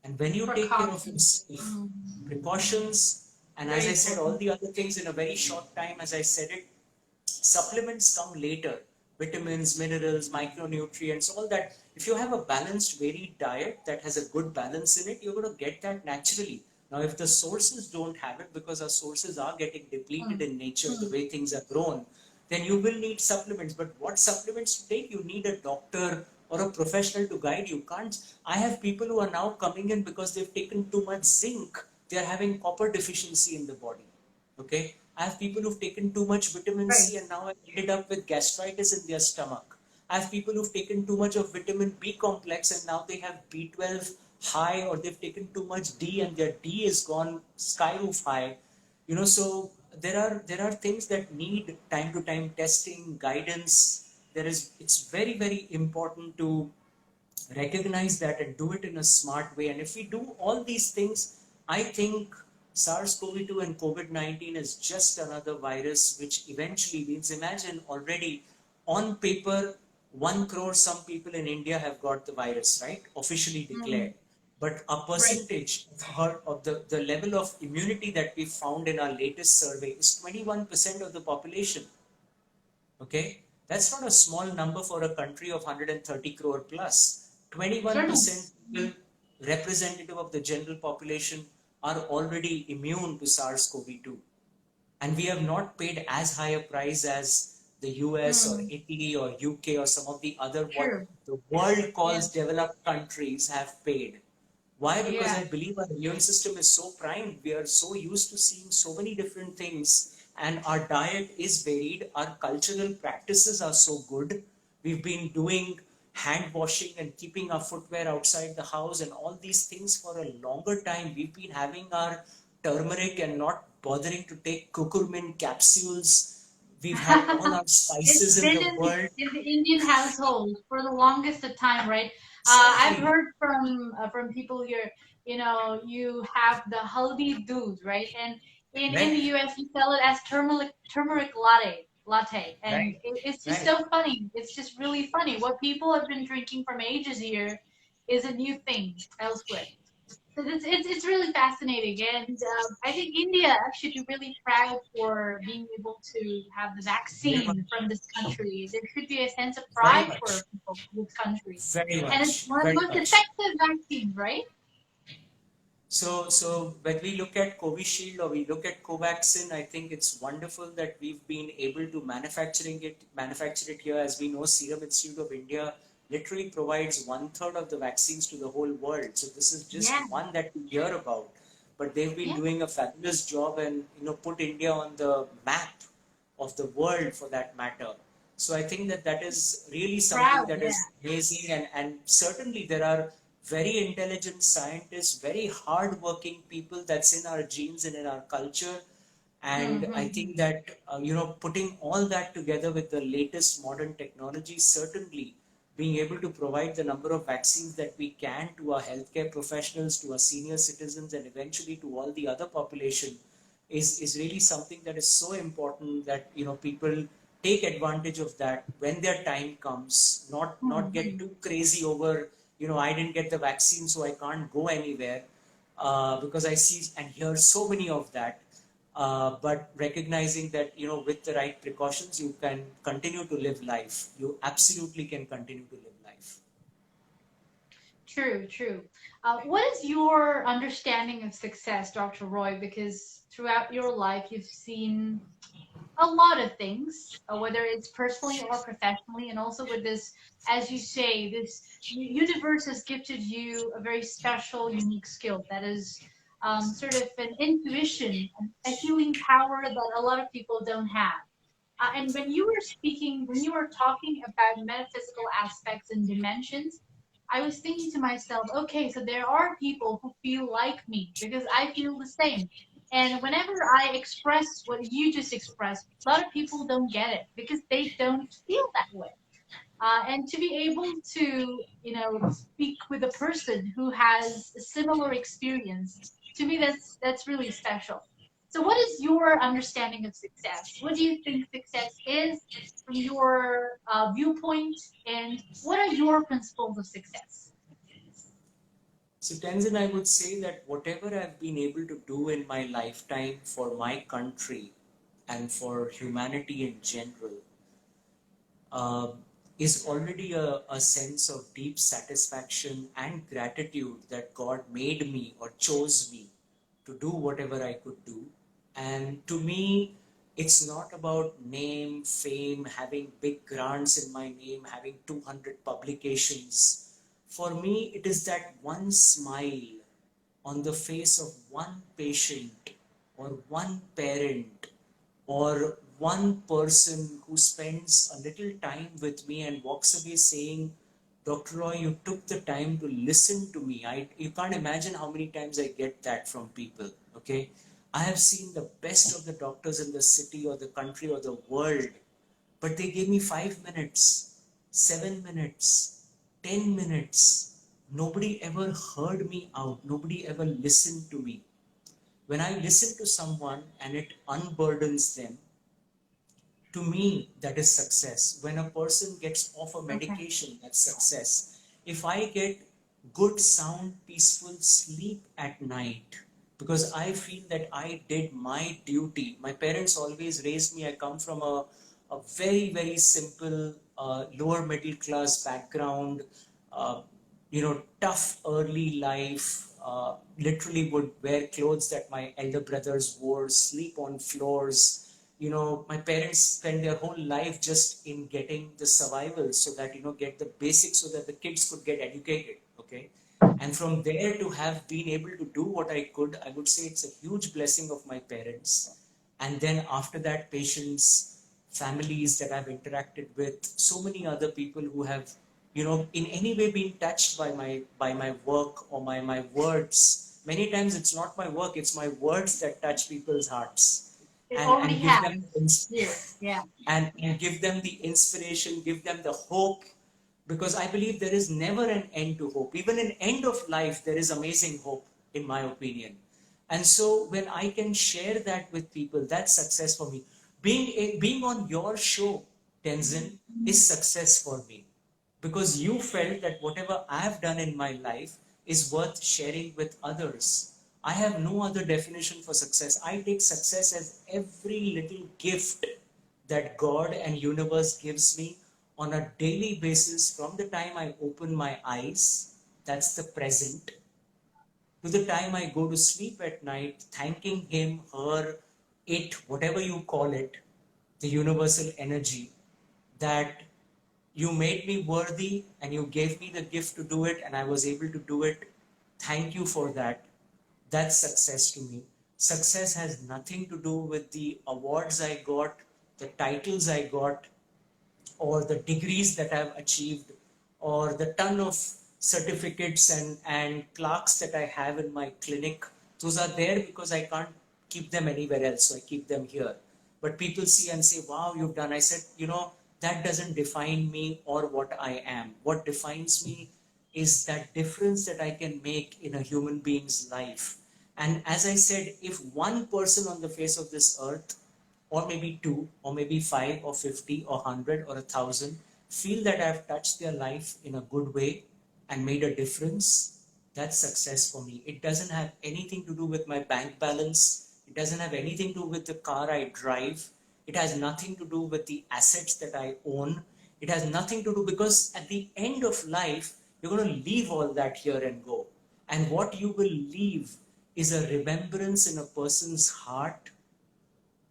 And when you take care of yourself, precautions, and as I said, all the other things in a very short time, as I said it, supplements come later. Vitamins, minerals, micronutrients, all that. If you have a balanced, varied diet that has a good balance in it, you're going to get that naturally. Now, if the sources don't have it, because our sources are getting depleted in nature, the way things are grown, then you will need supplements. But what supplements to take? You need a doctor or a professional to guide you. Can't. I have people who are now coming in because they've taken too much zinc. They are having copper deficiency in the body. Okay. I have people who've taken too much vitamin C and now have ended up with gastritis in their stomach. I have people who've taken too much of vitamin B complex and now they have B12 high, or they've taken too much D and their D is gone sky roof high. So there are things that need time to time testing, guidance. It's very, very important to recognize that and do it in a smart way. And if we do all these things, I think SARS-CoV-2 and COVID-19 is just another virus, which eventually means, imagine already on paper, 1 crore some people in India have got the virus, right? Officially declared. But a percentage of the level of immunity that we found in our latest survey is 21% of the population. Okay? That's not a small number for a country of 130 crore plus. 21% people representative of the general population are already immune to SARS-CoV-2. And we have not paid as high a price as the US or Italy or UK or some of the other what the world calls developed countries have paid. Why? Because I believe our immune system is so primed. We are so used to seeing so many different things, and our diet is varied. Our cultural practices are so good. We've been doing hand washing and keeping our footwear outside the house and all these things for a longer time. We've been having our turmeric and not bothering to take curcumin capsules. We've had all our spices in the world. In the Indian household for the longest of time, right? I've heard from people here, you have the haldi doodh, right? And in the US, you sell it as turmeric latte, and it's just so funny. It's just really funny. What people have been drinking from ages here is a new thing elsewhere. So it's really fascinating, and I think India should be really proud for being able to have the vaccine from this country. There should be a sense of pride for people from this country, and it's one of the most effective vaccines, right? So when we look at Covishield or we look at Covaxin, I think it's wonderful that we've been able to manufacture it here. As we know, Serum Institute of India literally provides 1/3 of the vaccines to the whole world. So this is just one that we hear about, but they've been doing a fabulous job and put India on the map of the world for that matter. So I think that is really something that is amazing, and certainly there are very intelligent scientists, very hard-working people that's in our genes and in our culture. And I think that, putting all that together with the latest modern technology, certainly being able to provide the number of vaccines that we can to our healthcare professionals, to our senior citizens, and eventually to all the other population is really something that is so important that, people take advantage of that when their time comes, not get too crazy over, I didn't get the vaccine, so I can't go anywhere, because I see and hear so many of that. But recognizing that, with the right precautions, you can continue to live life. You absolutely can continue to live life. True, true. What is your understanding of success, Dr. Roy? Because throughout your life, you've seen a lot of things, whether it's personally or professionally, and also with this, as you say, this universe has gifted you a very special, unique skill that is sort of an intuition, a healing power that a lot of people don't have. And when you were speaking, when you were talking about metaphysical aspects and dimensions, I was thinking to myself, okay, so there are people who feel like me because I feel the same. And whenever I express what you just expressed, a lot of people don't get it because they don't feel that way. And to be able to, speak with a person who has a similar experience, to me, that's really special. So, what is your understanding of success? What do you think success is from your viewpoint, and what are your principles of success? So, Tenzin, I would say that whatever I've been able to do in my lifetime for my country and for humanity in general, uh, is already a sense of deep satisfaction and gratitude that God made me or chose me to do whatever I could do. And to me, it's not about name, fame, having big grants in my name, having 200 publications. For me, it is that one smile on the face of one patient or one parent or one person who spends a little time with me and walks away saying, Dr. Roy, you took the time to listen to me. You can't imagine how many times I get that from people. Okay. I have seen the best of the doctors in the city or the country or the world, but they gave me 5 minutes, 7 minutes, 10 minutes. Nobody ever heard me out. Nobody ever listened to me. When I listen to someone and it unburdens them, to me, that is success. When a person gets off a Okay. medication, that's success. If I get good, sound, peaceful sleep at night, because I feel that I did my duty. My parents always raised me. I come from a very, very simple, lower middle class background, uh, tough early life, literally would wear clothes that my elder brothers wore, sleep on floors. My parents spent their whole life just in getting the survival so that, get the basics so that the kids could get educated. Okay. And from there to have been able to do what I could, I would say it's a huge blessing of my parents. And then after that, patients, families that I've interacted with, so many other people who have, in any way been touched by my work or my words. Many times it's not my work, it's my words that touch people's hearts It and already and give has them here. Yeah. and give them the inspiration, give them the hope, because I believe there is never an end to hope. Even in end of life, there is amazing hope, in my opinion. And so when I can share that with people, that's success for me. Being on your show, Tenzin, is success for me, because you felt that whatever I have done in my life is worth sharing with others. I have no other definition for success. I take success as every little gift that God and universe gives me on a daily basis from the time I open my eyes, that's the present, to the time I go to sleep at night, thanking him, her, it, whatever you call it, the universal energy, that you made me worthy and you gave me the gift to do it and I was able to do it. Thank you for that. That's success to me. Success has nothing to do with the awards I got, the titles I got, or the degrees that I've achieved, or the ton of certificates and plaques that I have in my clinic. Those are there because I can't keep them anywhere else, so I keep them here. But people see and say, wow, you've done. I said, that doesn't define me or what I am. What defines me is that difference that I can make in a human being's life. And as I said, if one person on the face of this earth, or maybe two, or maybe five, or 50, or 100, or 1,000, feel that I've touched their life in a good way and made a difference, that's success for me. It doesn't have anything to do with my bank balance. It doesn't have anything to do with the car I drive. It has nothing to do with the assets that I own. It has nothing to do, because at the end of life, you're going to leave all that here and go. And what you will leave is a remembrance in a person's heart,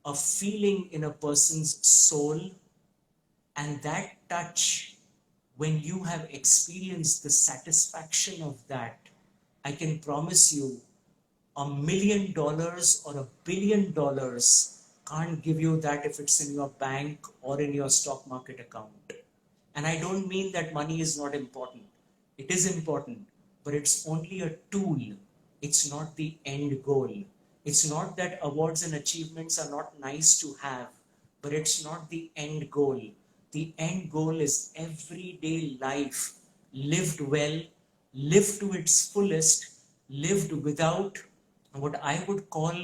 a feeling in a person's soul, and that touch, when you have experienced the satisfaction of that, I can promise you $1,000,000 or $1 billion can't give you that if it's in your bank or in your stock market account. And I don't mean that money is not important. It is important, but it's only a tool. It's not the end goal. It's not that awards and achievements are not nice to have, but it's not the end goal. The end goal is everyday life lived well, lived to its fullest, lived without what I would call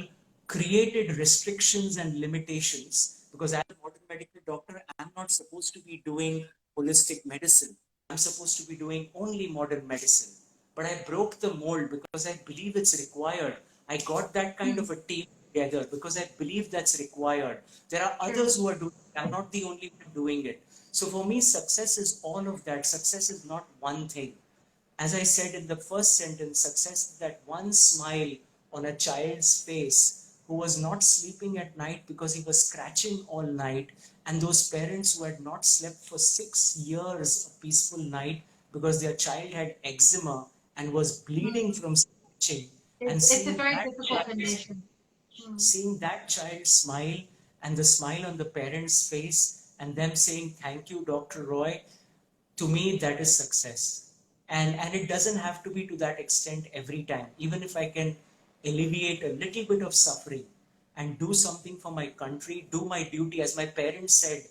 created restrictions and limitations. Because as a modern medical doctor, I'm not supposed to be doing holistic medicine. I'm supposed to be doing only modern medicine. But I broke the mold because I believe it's required. I got that kind of a team together because I believe that's required. There are others who are doing it. I'm not the only one doing it. So for me, success is all of that. Success is not one thing. As I said in the first sentence, success is that one smile on a child's face who was not sleeping at night because he was scratching all night, and those parents who had not slept for 6 years a peaceful night because their child had eczema and was bleeding from scratching, and It's a very difficult condition. seeing that child smile and the smile on the parents' face and them saying, thank you, Dr. Roy, to me, that is success. And it doesn't have to be to that extent every time. Even if I can alleviate a little bit of suffering and do something for my country, do my duty, as my parents said,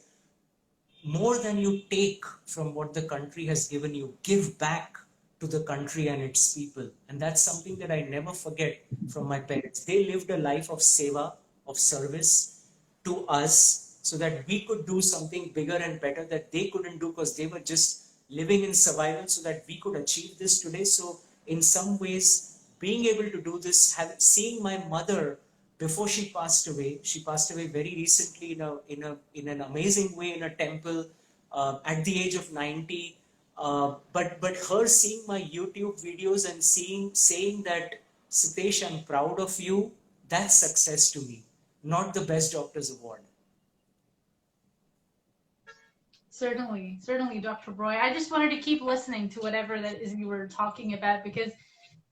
more than you take from what the country has given you, give back to the country and its people. And that's something that I never forget from my parents. They lived a life of seva, of service to us, so that we could do something bigger and better that they couldn't do because they were just living in survival, so that we could achieve this today. So in some ways, being able to do this, seeing my mother before she passed away very recently in an amazing way in a temple at the age of 90. But her seeing my YouTube videos and saying that, Sitesh, I'm proud of you, that's success to me, not the Best Doctors Award. Certainly, certainly, Dr. Roy. I just wanted to keep listening to whatever that is you were talking about, because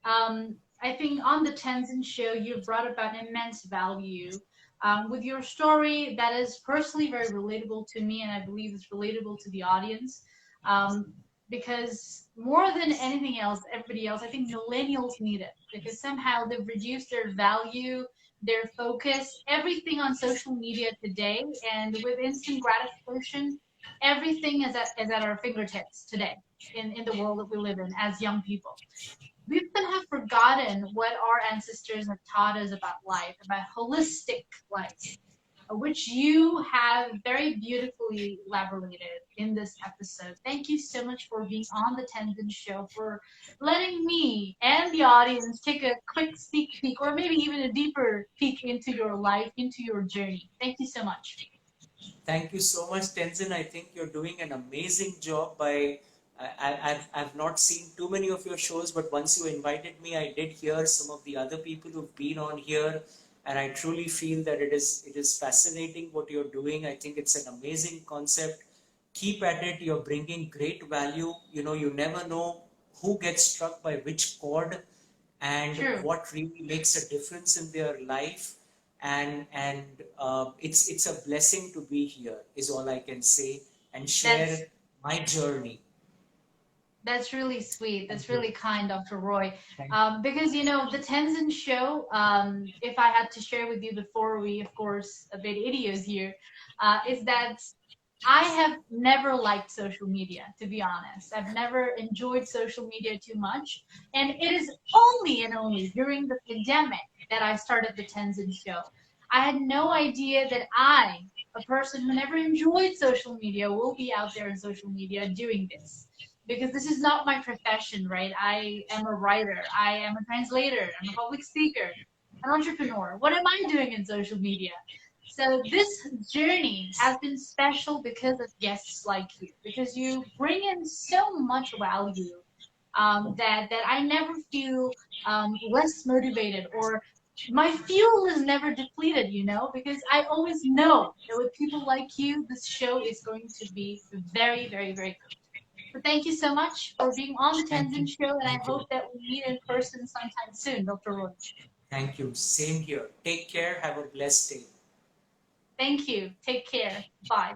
I think on the Tenzin Show, you've brought about immense value with your story that is personally very relatable to me, and I believe it's relatable to the audience. Because more than anything else, everybody else, I think millennials need it, because somehow they've reduced their value, their focus, everything on social media today, and with instant gratification, everything is at our fingertips today in the world that we live in as young people. We often have forgotten what our ancestors have taught us about life, about holistic life, which you have very beautifully elaborated in this episode. Thank you so much for being on the Tenzin Show, for letting me and the audience take a quick sneak peek, or maybe even a deeper peek into your life, into your journey. Thank you so much. Thank you so much, Tenzin. I think you're doing an amazing job. I've not seen too many of your shows, but once you invited me, I did hear some of the other people who've been on here, and I truly feel that it is fascinating what you're doing. I think it's an amazing concept. Keep at it. You're bringing great value. You never know who gets struck by which chord and what really makes a difference in their life. And it's a blessing to be here, is all I can say, and share my journey. That's really sweet. That's Thank you. really kind, Dr. Roy. Thank you. Because, you know, the Tenzin Show, if I had to share with you before we, of course, a bit idiots here, is that I have never liked social media, to be honest. I've never enjoyed social media too much. And it is only and only during the pandemic that I started the Tenzin Show. I had no idea that I, a person who never enjoyed social media, will be out there in social media doing this. Because this is not my profession, right? I am a writer, I am a translator, I'm a public speaker, an entrepreneur. What am I doing in social media? So this journey has been special because of guests like you, because you bring in so much value that I never feel less motivated, or my fuel is never depleted, you know, because I always know that with people like you, this show is going to be very, very, very good. So thank you so much for being on the Thank Tenzin you. Show, and I Thank you. hope that we meet in person sometime soon, Dr. Roy. Thank you. Same here. Take care. Have a blessed day. Thank you. Take care. Bye.